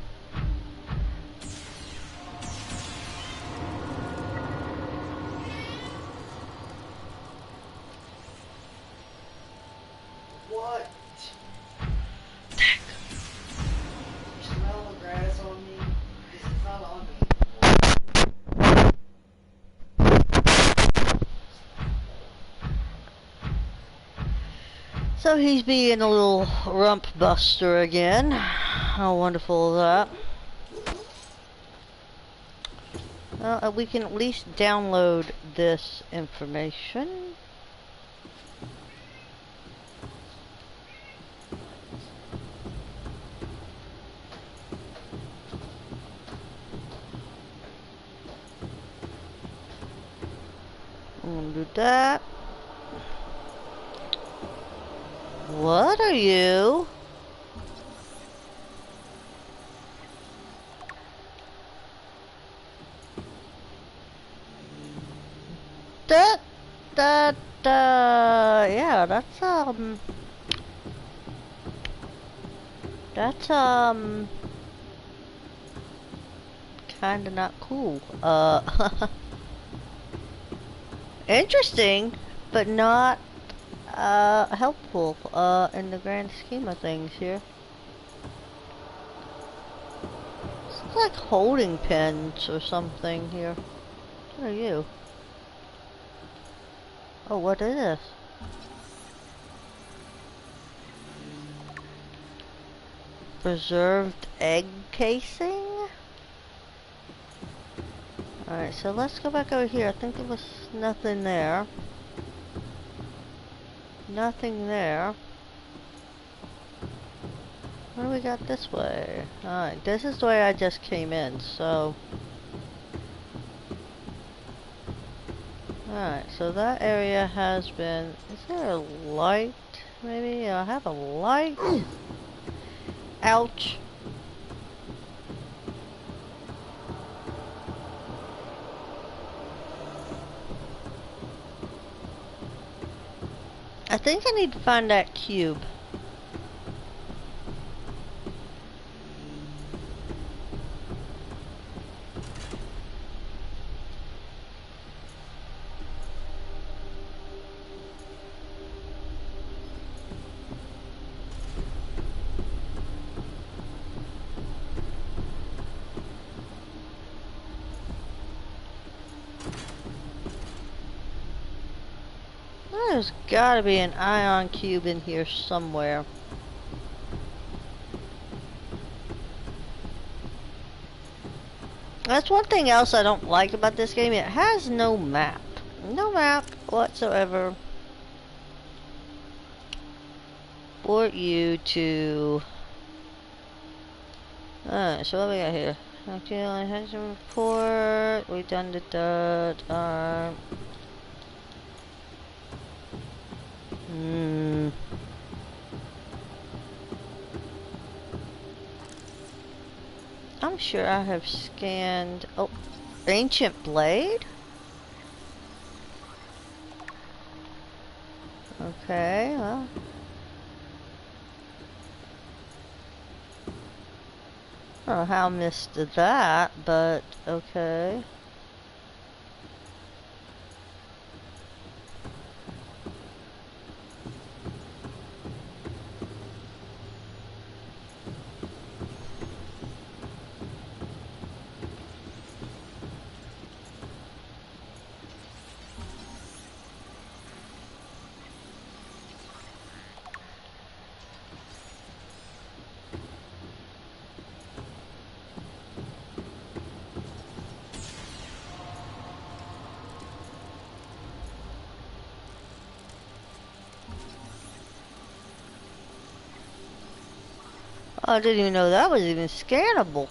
So he's being a little rump buster again. How wonderful is that? Well, we can at least download this information. I'm gonna do that. What are you? That, yeah, that's kinda not cool. Interesting, but not, helpful, in the grand scheme of things here. It's like holding pens or something here. What are you? Oh, what is this? Preserved egg casing? Alright, so let's go back over here. I think there was nothing there. Nothing there. What do we got this way? Alright, this is the way I just came in, so... Alright, so that area has been... Is there a light? Maybe I have a light? Ouch. I think I need to find that cube. There's gotta be an ion cube in here somewhere. That's one thing else I don't like about this game. It has no map. No map whatsoever for you to... Alright, so what we got here? Okay, I had some report. We done the dirt. I'm sure I have scanned... Oh, ancient blade? Okay, well... I don't know how I missed that, but okay. I didn't even know that was even scannable.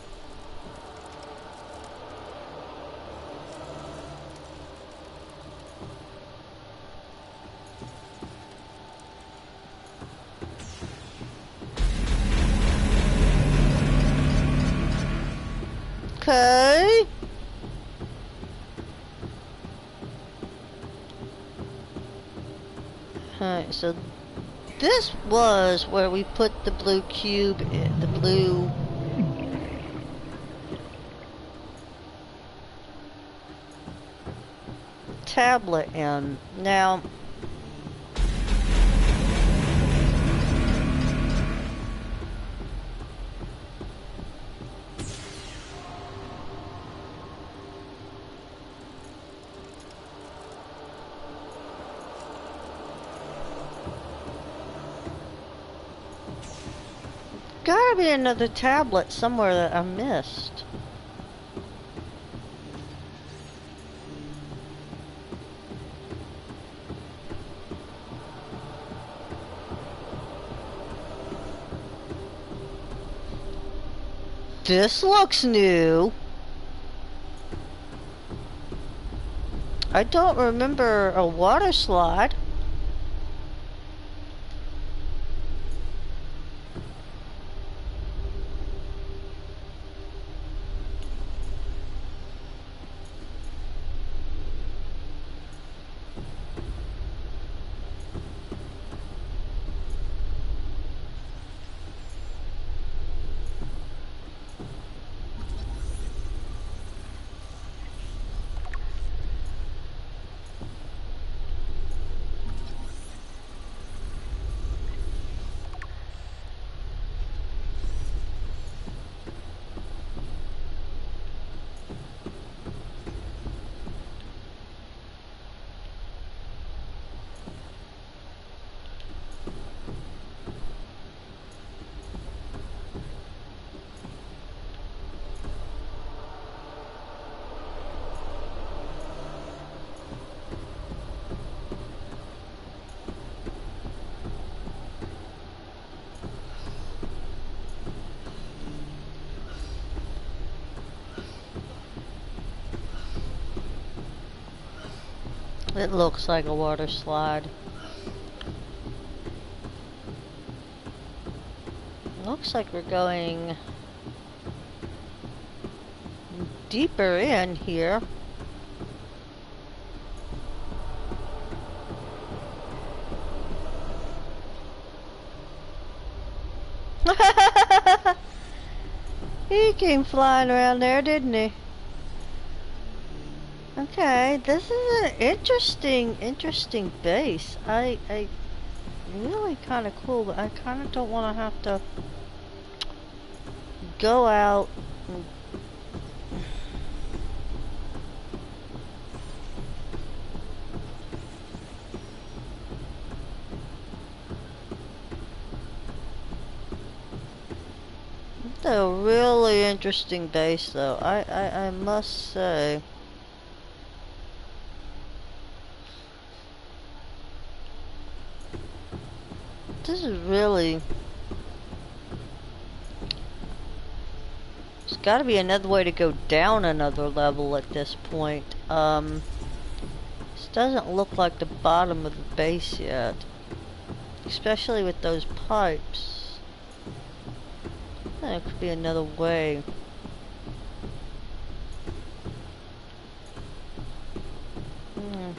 Okay. Alright, so this was where we put the blue cube in, the blue tablet in. Now, gotta be another tablet somewhere that I missed. This looks new. I don't remember a water slide. It looks like a water slide. Looks like we're going deeper in here. He came flying around there, didn't he? Okay, this is an interesting base. I really kind of cool, but I kind of don't want to have to go out and it's a really interesting base though. I must say. This is really... There's gotta be another way to go down another level at this point. This doesn't look like the bottom of the base yet. Especially with those pipes. There could be another way.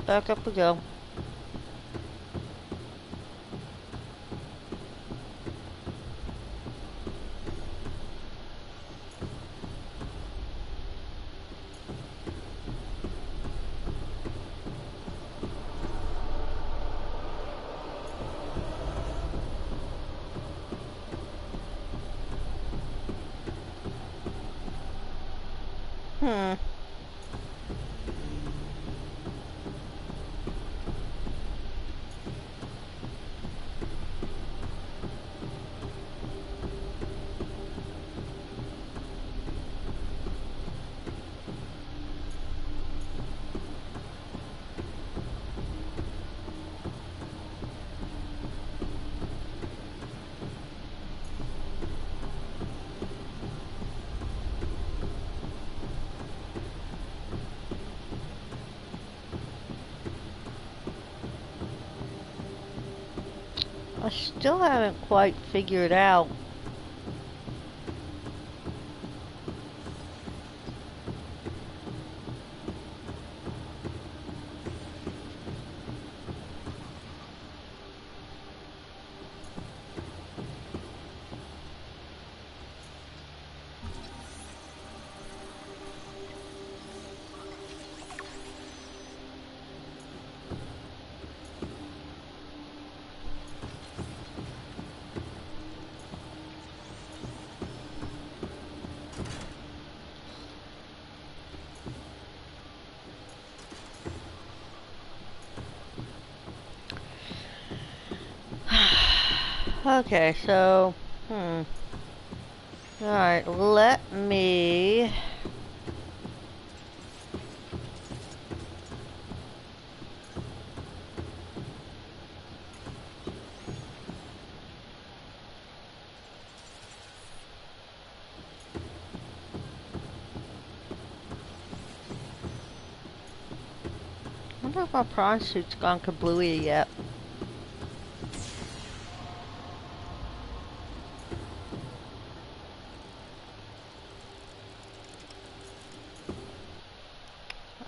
Back up we go. I still haven't quite figured out okay, so, Alright, let me... I wonder if my prawn suit's gone kablooey yet.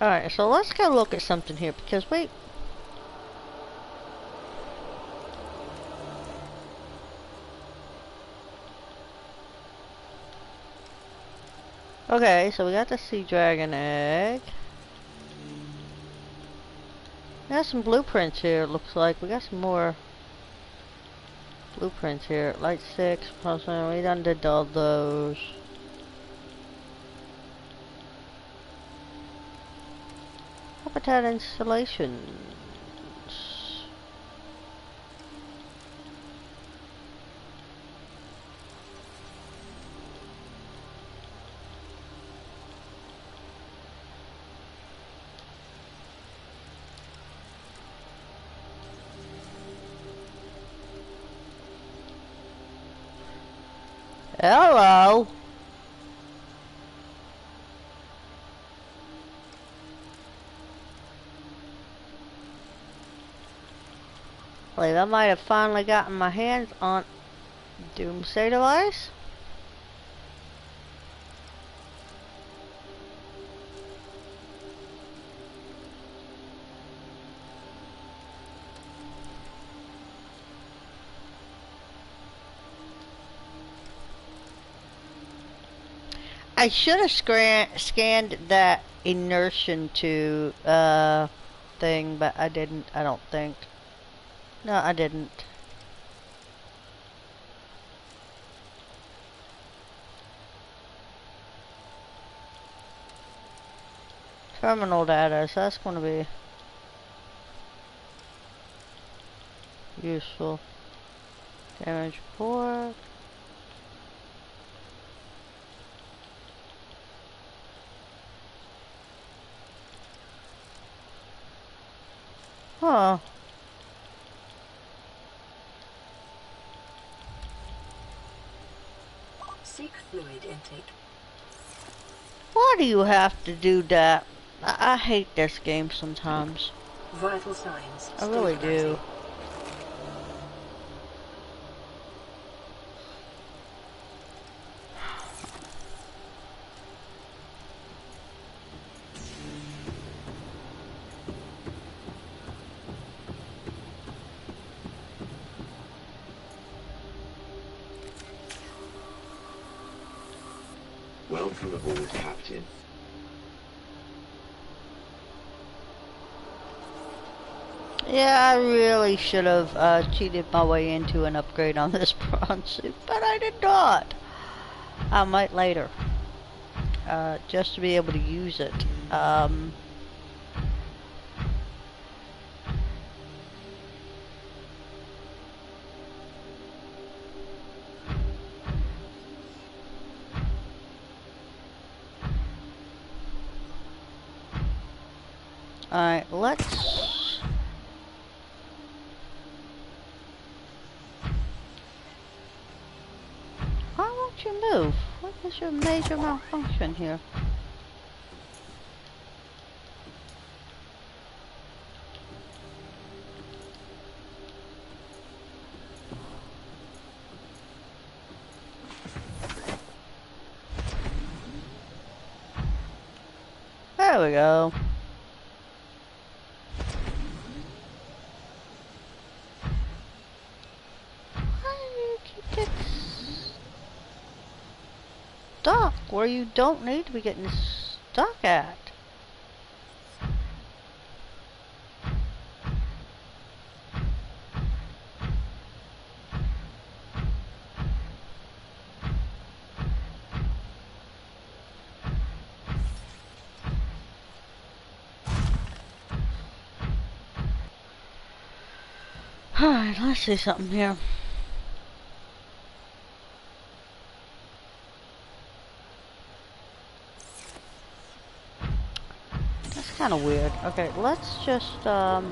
Alright, so let's go look at something here, because wait. Okay, so we got the sea dragon egg. We got some blueprints here, it looks like. We got some more blueprints here. Light 6, puzzle, we done did all those. Habitat installations. Hello! I believe I might have finally gotten my hands on Doomsday device. I should have scanned that inertion to thing, but I didn't, I don't think. No, I didn't. Terminal data, so that's going to be useful. Damage report. Huh. Seek fluid intake. Why do you have to do that? I hate this game sometimes. Vital signs. I really do. Welcome aboard, Captain. Yeah, I really should have cheated my way into an upgrade on this prawn suit, but I did not. I might later, just to be able to use it. Alright, let's... Why won't you move? What is your major malfunction here? There we go. Why do you keep getting stuck where you don't need to be getting stuck at? Alright, let's see something here. Kind of weird. Okay, let's just, that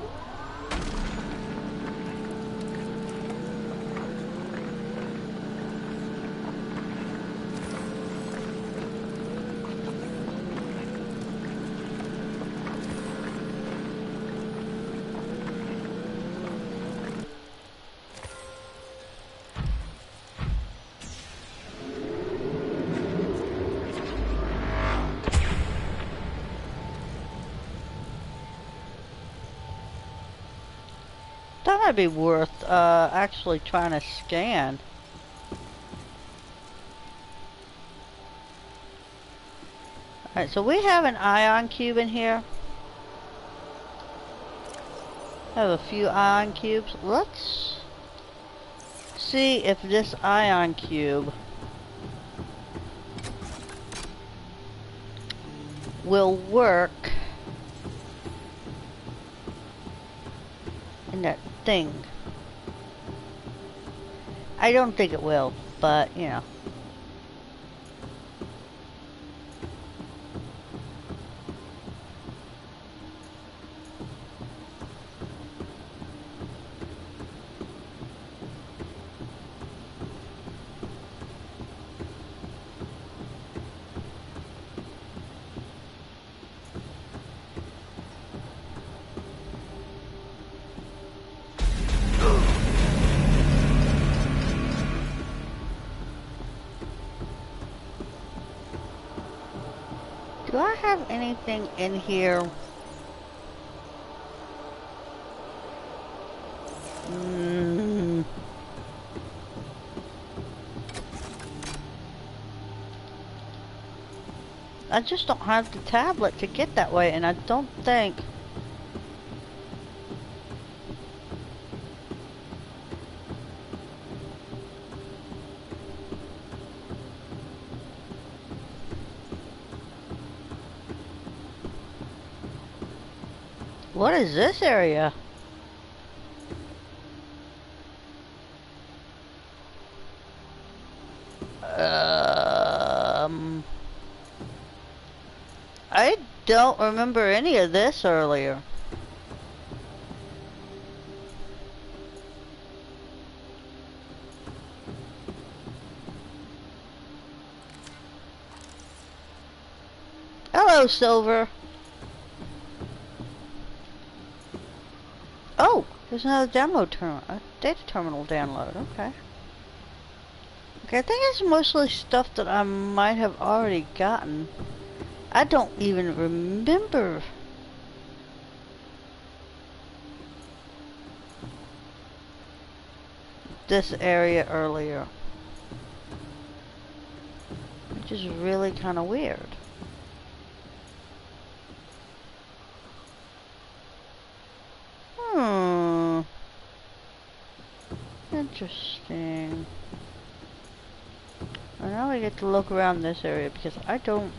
might be worth, actually trying to scan. Alright, so we have an ion cube in here. Have a few ion cubes. Let's see if this ion cube will work in that thing. I don't think it will, but you know. Do I have anything in here? I just don't have the tablet to get that way, and I don't think... What is this area? I don't remember any of this earlier. Hello, Silver. Oh, there's another download terminal, a data terminal download. Okay. Okay, I think it's mostly stuff that I might have already gotten. I don't even remember this area earlier, which is really kind of weird. Interesting. Well, now we get to look around this area because I don't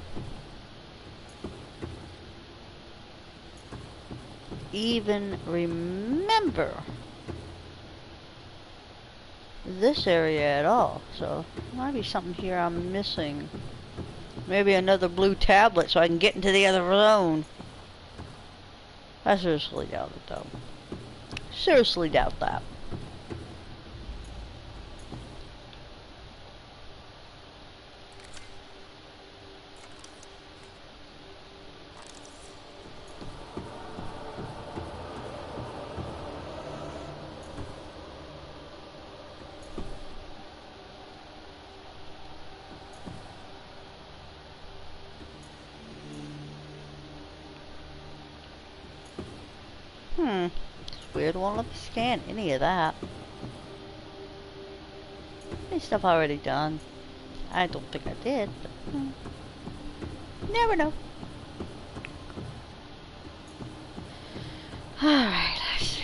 even remember this area at all. So there might be something here I'm missing. Maybe another blue tablet so I can get into the other zone. I seriously doubt it though. Seriously doubt that. It's weird, won't let me scan any of that. Any stuff already done. I don't think I did, but never know. Alright, let's see.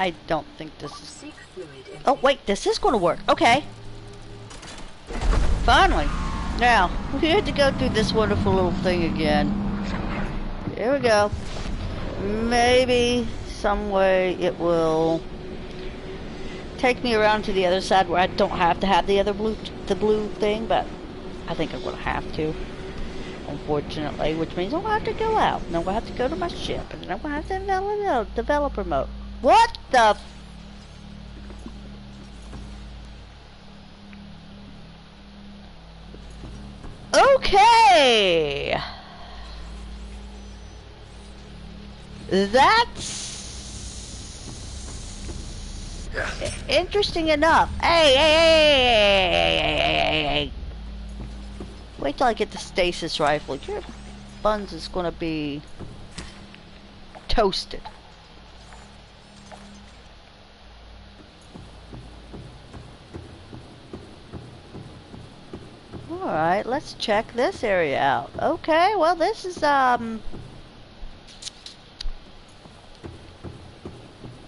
I don't think this is... Seek fluid intake. Oh, wait, this is going to work. Okay. Finally. Now, we had to go through this wonderful little thing again. Here we go. Maybe some way it will take me around to the other side where I don't have to have the blue thing, but I think I'm going to have to. Unfortunately, which means I'll have to go out, and then I'll have to go to my ship, and then I'll have to develop developer mode. What the Okay! That's interesting enough. Hey. Wait till I get the stasis rifle. Your buns is gonna be toasted. Alright, let's check this area out. Okay, well this is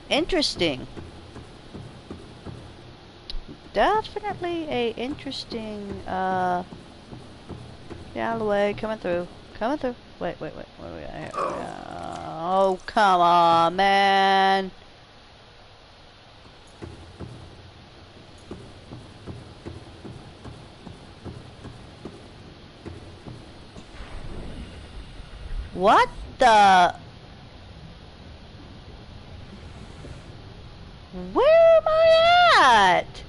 interesting. Definitely a interesting yeah, out of the way, coming through. Wait, what do we got here? Oh, come on, man. What the? Where am I at?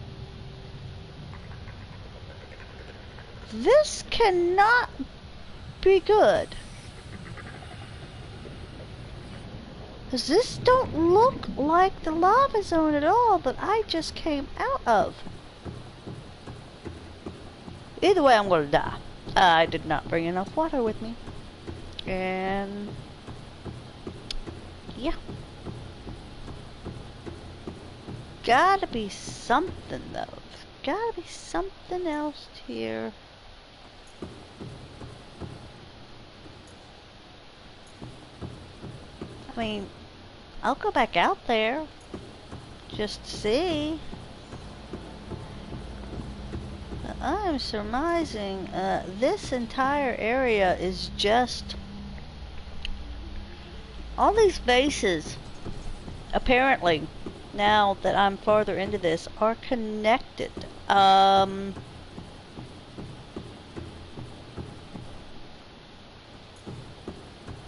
This cannot be good. Cause this don't look like the lava zone at all that I just came out of. Either way, I'm gonna die. I did not bring enough water with me. And yeah, gotta be something though. Gotta be something else here. I mean, I'll go back out there just to see. I'm surmising this entire area is just all these bases, apparently, now that I'm farther into this, are connected. And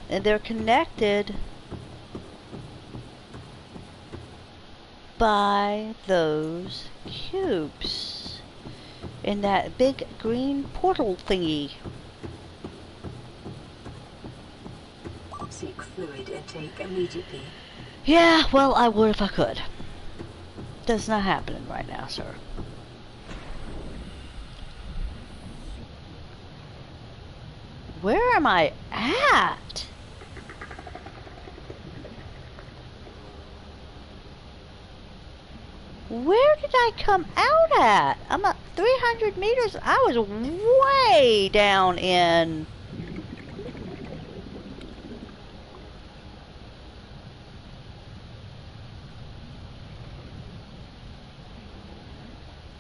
they're connected by those cubes in that big green portal thingy. Seek fluid intake immediately. Yeah, well, I would if I could. That's not happening right now, sir. Where am I at? Where did I come out at? I'm at 300 meters. I was way down in...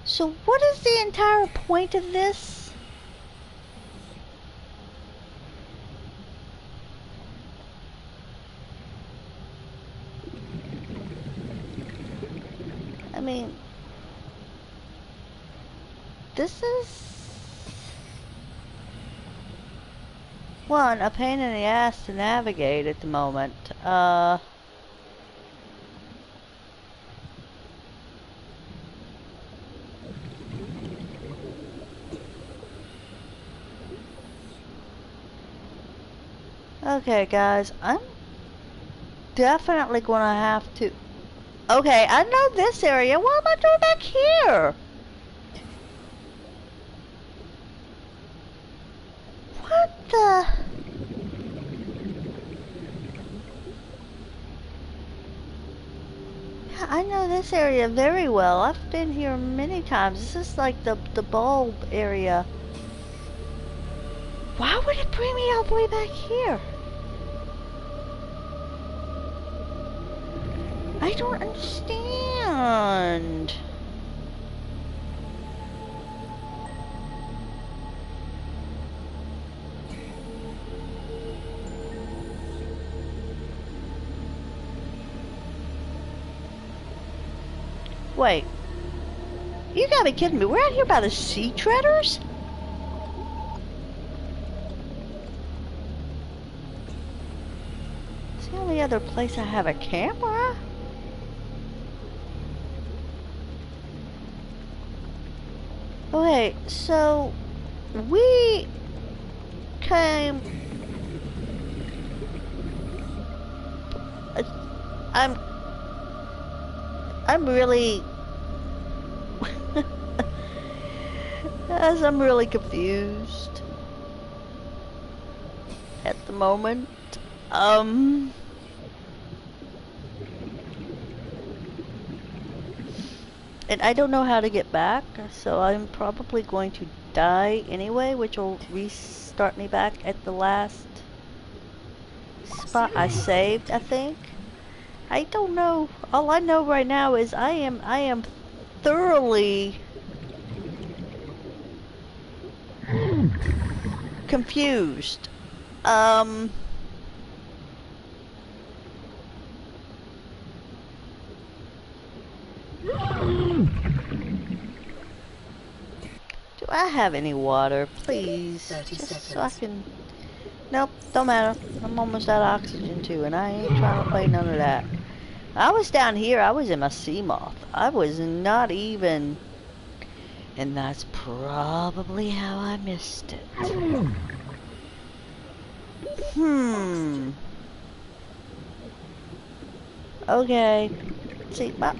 So what is the entire point of this? I mean, this is one, a pain in the ass to navigate at the moment. Okay, guys, I'm definitely gonna have to... Okay, I know this area. What am I doing back here? What the... Yeah, I know this area very well. I've been here many times. This is like the bulb area. Why would it bring me all the way back here? I don't understand. Wait. You gotta be kidding me. We're out here by the sea treaders? It's the only other place I have a camera. Okay, so we came. I'm really. As I'm really confused at the moment. And I don't know how to get back, so I'm probably going to die anyway, which will restart me back at the last spot I saved, I think. I don't know. All I know right now is I am thoroughly confused. Do I have any water, please? 30 Just seconds. so I can... Nope, don't matter. I'm almost out of oxygen too, and I ain't trying to play none of that. I was down here, I was in my sea moth. I was not even... And that's probably how I missed it. Okay. See, my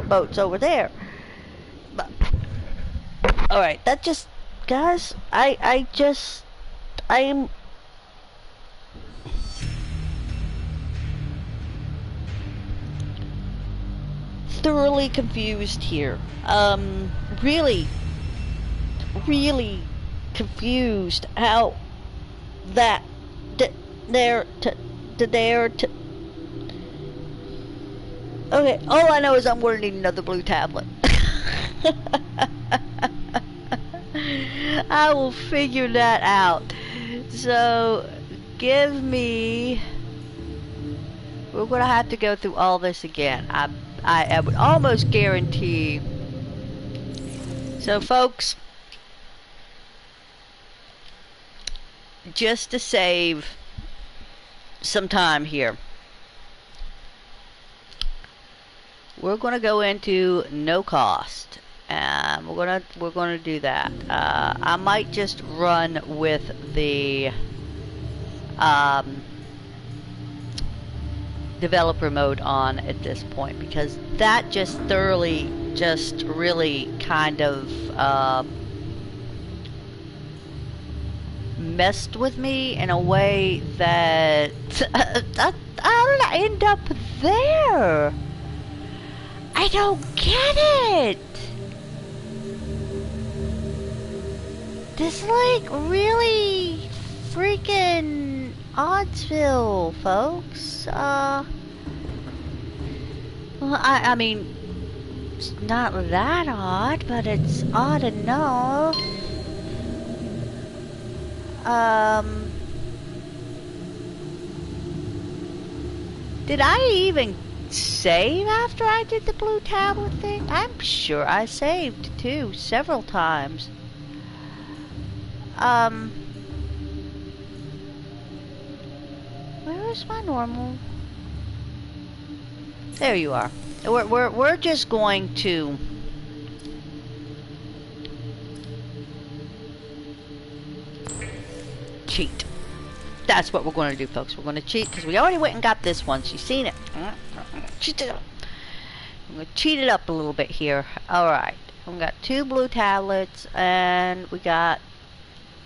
boat's over there. Alright, that just... Guys, I am... thoroughly confused here. Really confused how that there to there to... Okay, all I know is I'm gonna need another blue tablet. I will figure that out. So, give me... We're gonna have to go through all this again. I would almost guarantee. So, folks, just to save some time here, we're gonna go into no cost. We're gonna do that. I might just run with the developer mode on at this point, because that just really kind of messed with me in a way that how did I end up there? I don't get it. This like really freaking Oddsville, folks. Well, I mean, it's not that odd, but it's odd enough. Did I even save after I did the blue tablet thing? I'm sure I saved too, several times. Where is my normal? There you are. We're just going to cheat. That's what we're going to do, folks. We're going to cheat because we already went and got this once. You've seen it. Cheat it up. I'm going to cheat it up a little bit here. Alright. We got 2 blue tablets and we got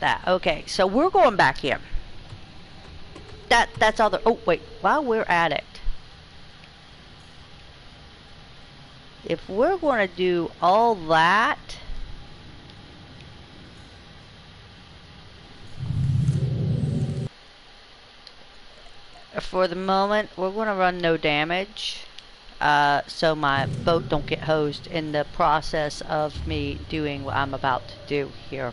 that. Okay, so we're going back here. That's all the... Oh, wait. While we're at it, if we're going to do all that... for the moment, we're going to run no damage. So my boat don't get hosed in the process of me doing what I'm about to do here.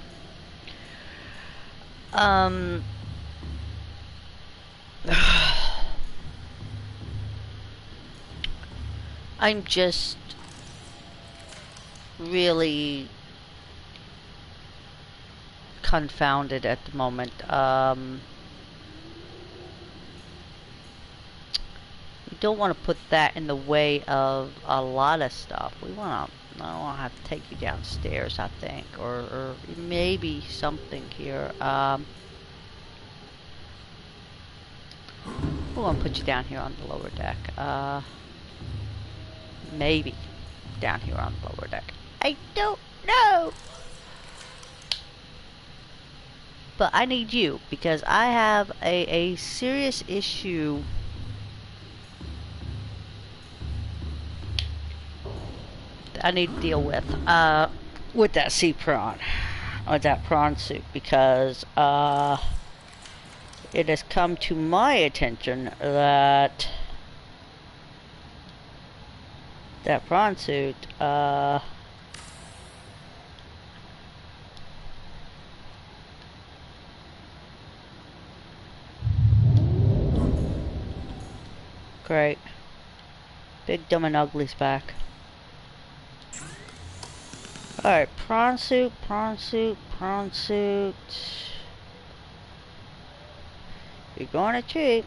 I'm just really confounded at the moment. We don't want to put that in the way of a lot of stuff. I don't want to have to take you downstairs, I think, or maybe something here. We're going to put you down here on the lower deck. Maybe down here on the lower deck. I don't know. But I need you because I have a serious issue I need to deal with that sea prawn, with that prawn suit, because it has come to my attention that that prawn suit great. Big Dumb and Ugly's back. Alright, prawn suit, prawn suit, prawn suit. You're going to cheat.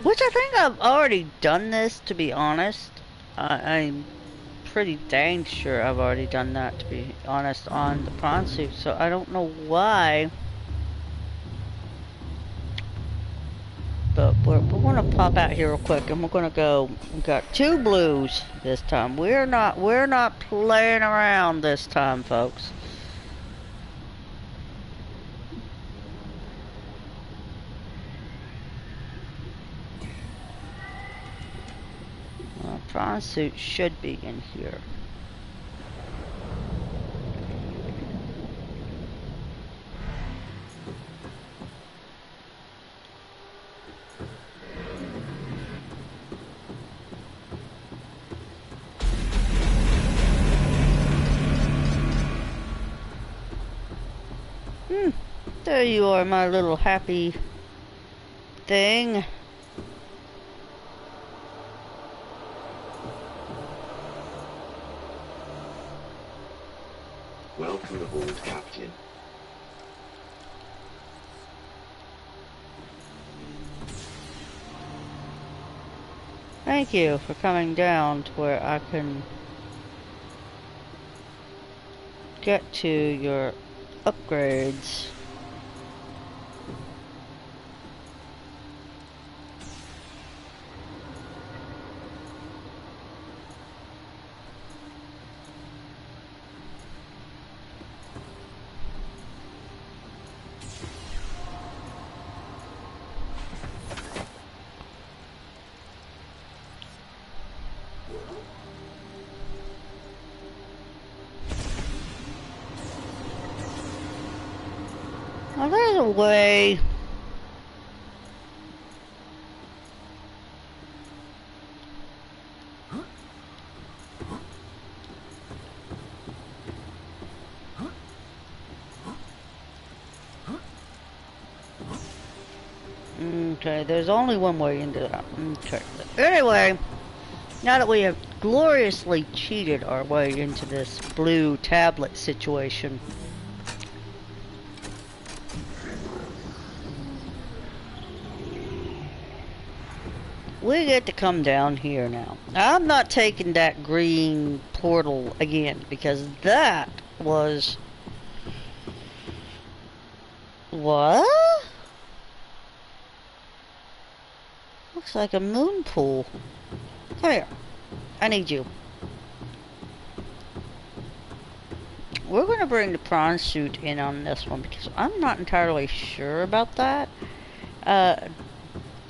Which I think I've already done this, to be honest. I'm pretty dang sure I've already done that, to be honest, on the prawn suit. So I don't know why. But we're going to pop out here real quick, and we're going to go. We got 2 blues this time. We're not playing around this time, folks. Well, prawn suit should be in here. There you are, my little happy thing. Welcome aboard, Captain. Thank you for coming down to where I can get to your upgrades. Well, there's a way. Okay, there's only one way into that. Okay. Anyway, now that we have gloriously cheated our way into this blue tablet situation, we get to come down here now. I'm not taking that green portal again, because that was... What? Looks like a moon pool. Come here. I need you. We're going to bring the prawn suit in on this one, because I'm not entirely sure about that.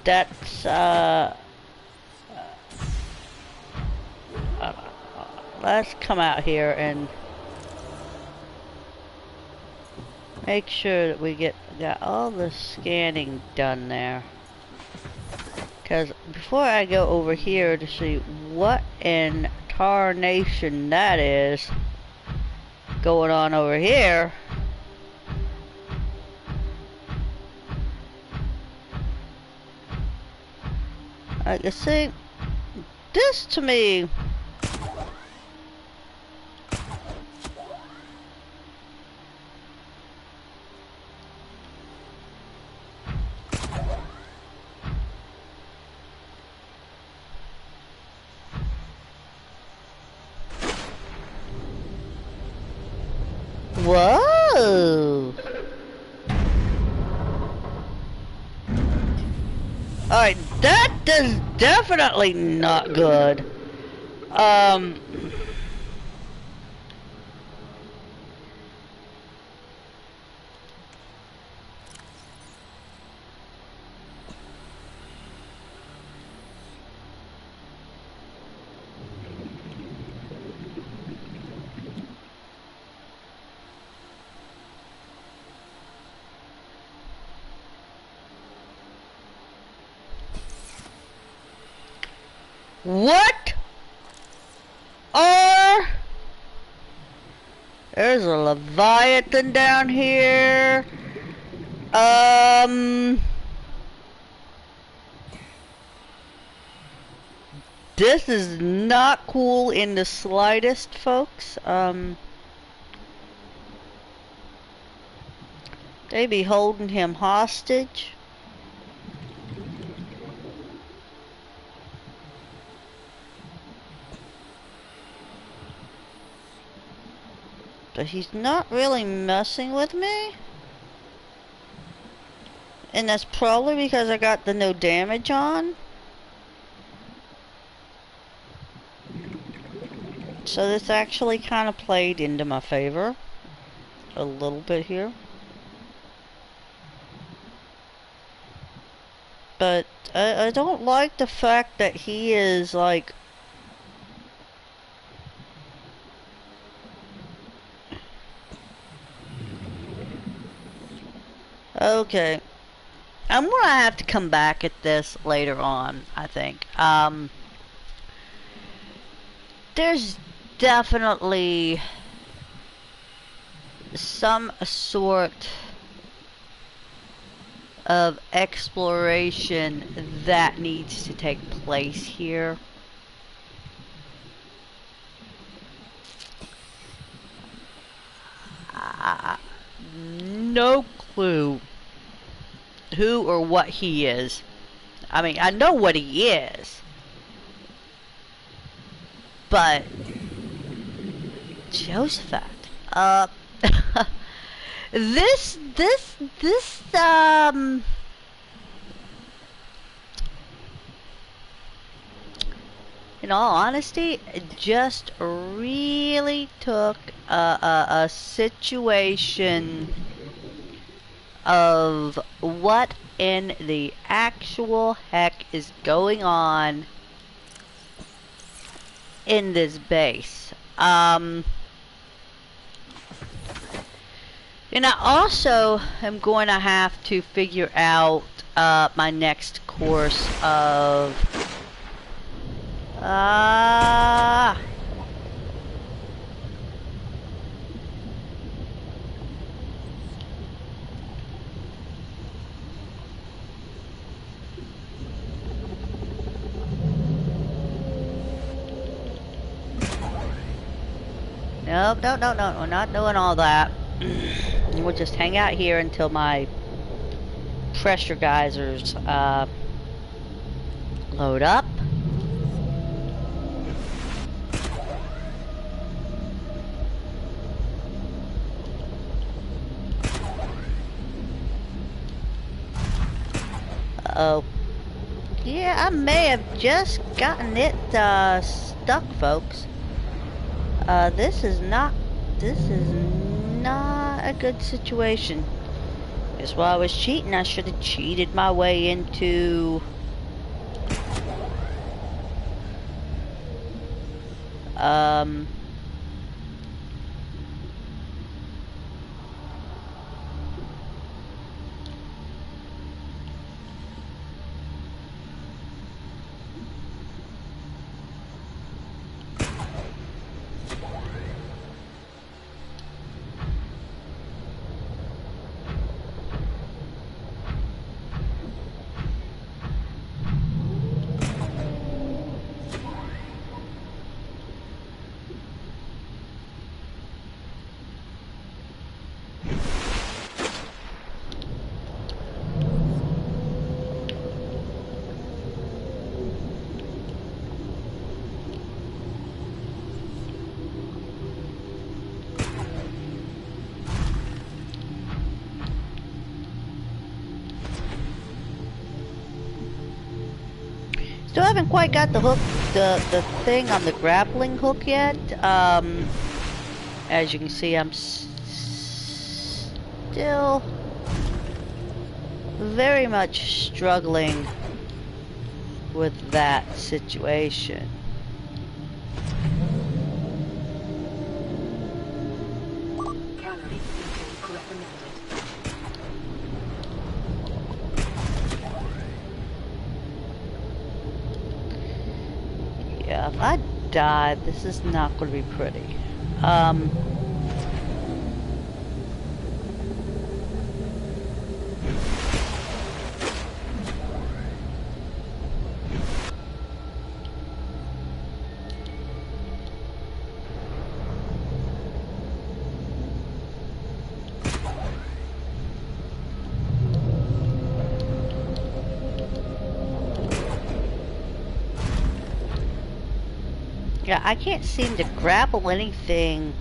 That's, let's come out here and make sure that we got all the scanning done there. Because before I go over here to see what in tarnation that is going on over here, I can see this to me. Whoa! Alright, that is definitely not good. What are... There's a Leviathan down here. This is not cool in the slightest, folks. They be holding him hostage. But he's not really messing with me. And that's probably because I got the no damage on. So this actually kind of played into my favor. A little bit here. But I don't like the fact that he is like... Okay. I'm gonna have to come back at this later on, I think. There's definitely some sort of exploration that needs to take place here. No clue who or what he is. I mean, I know what he is, but Josephat, this in all honesty, it just really took a situation of what in the actual heck is going on in this base. And I also am going to have to figure out my next course of nope, no, we're not doing all that. We'll just hang out here until my pressure geysers load up. Uh-oh. Yeah, I may have just gotten it stuck, folks. This is not a good situation. That's why I was cheating. I should have cheated my way into Still haven't quite got the hook, the thing on the grappling hook yet. As you can see, I'm still very much struggling with that situation. Calorie intake recommended. Yeah, if I die, this is not going to be pretty. Yeah, I can't seem to grapple anything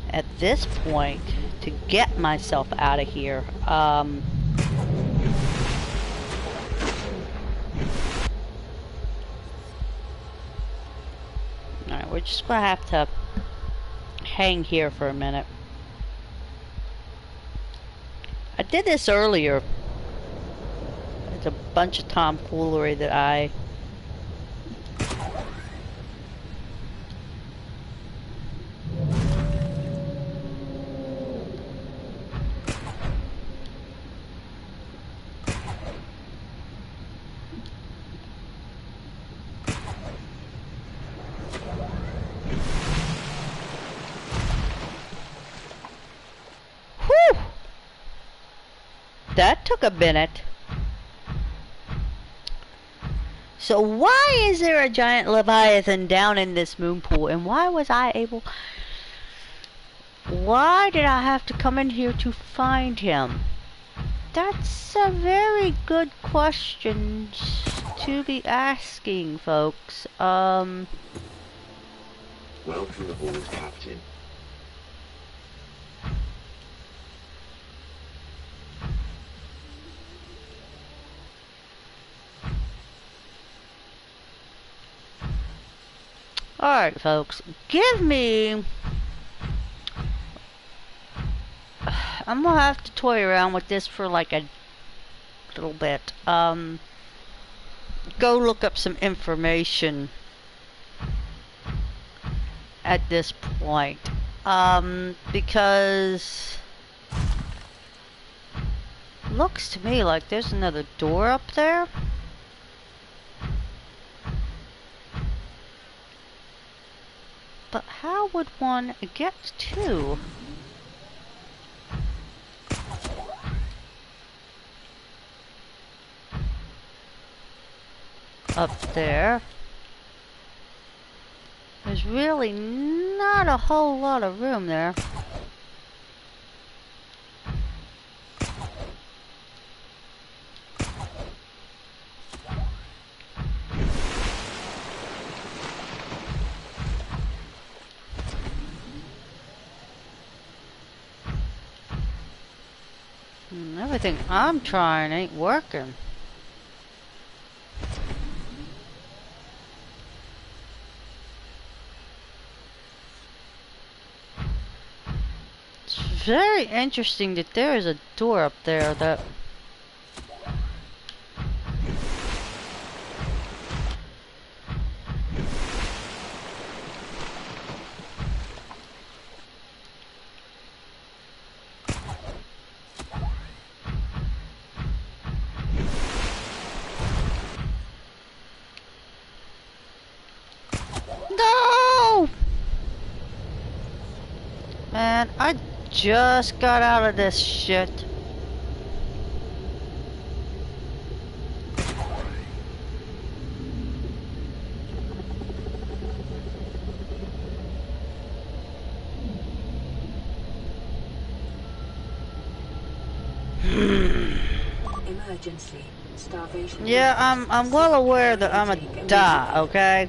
at this point to get myself out of here. Alright, we're just gonna have to hang here for a minute. I did this earlier. It's a bunch of tomfoolery that I Whew! That took a minute. So why is there a giant Leviathan down in this moon pool? And why was I able... Why did I have to come in here to find him? That's a very good question to be asking, folks. Welcome aboard, Captain. Alright, folks. Give me... I'm gonna have to toy around with this for like a little bit. Go look up some information at this point. Because... looks to me like there's another door up there. But how would one get to? Up there. There's really not a whole lot of room there. Everything I'm trying ain't working. It's very interesting that there is a door up there that... Man, I just got out of this shit. Emergency. Starvation. Yeah, I'm well aware that I'm a die, okay?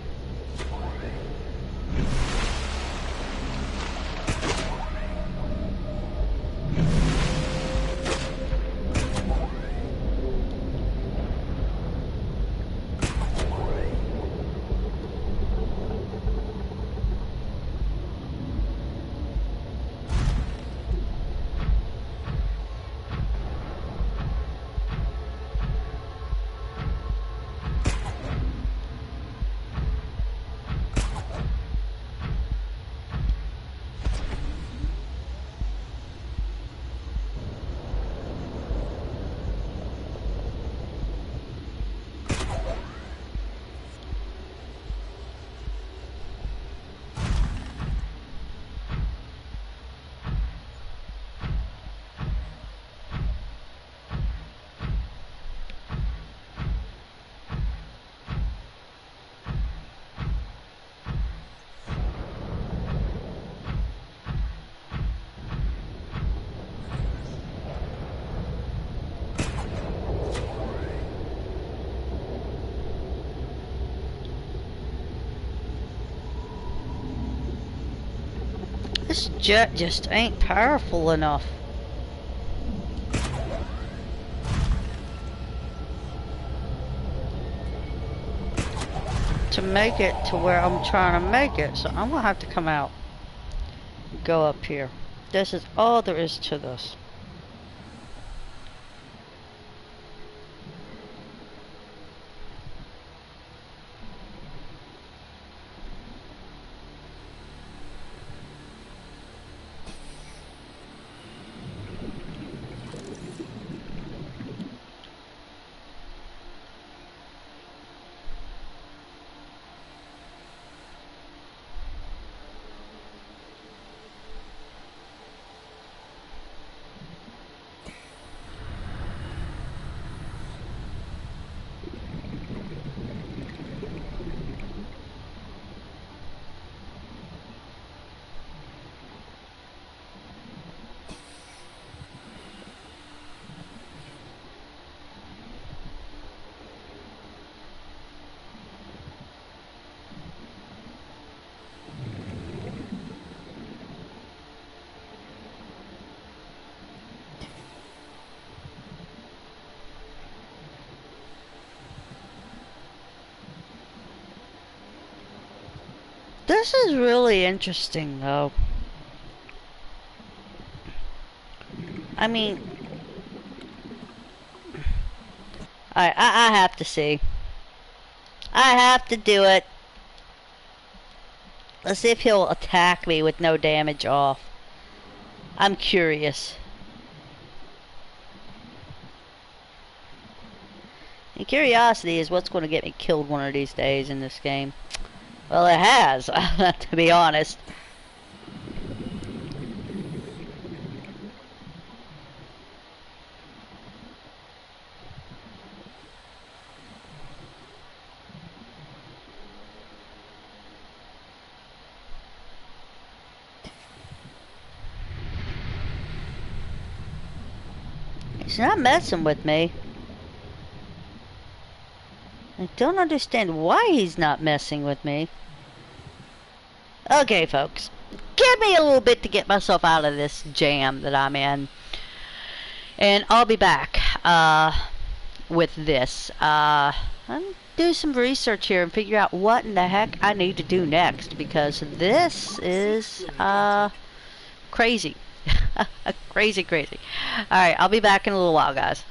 This jet just ain't powerful enough to make it to where I'm trying to make it. So I'm gonna have to come out and go up here. This is all there is to this. This is really interesting, though. I mean, I have to see. I have to do it. Let's see if he'll attack me with no damage off. I'm curious. And curiosity is what's going to get me killed one of these days in this game. Well, it has, to be honest. He's not messing with me. I don't understand why he's not messing with me. Okay, folks. Give me a little bit to get myself out of this jam that I'm in. And I'll be back with this. I'll do some research here and figure out what in the heck I need to do next. Because this is crazy. Crazy. Alright, I'll be back in a little while, guys.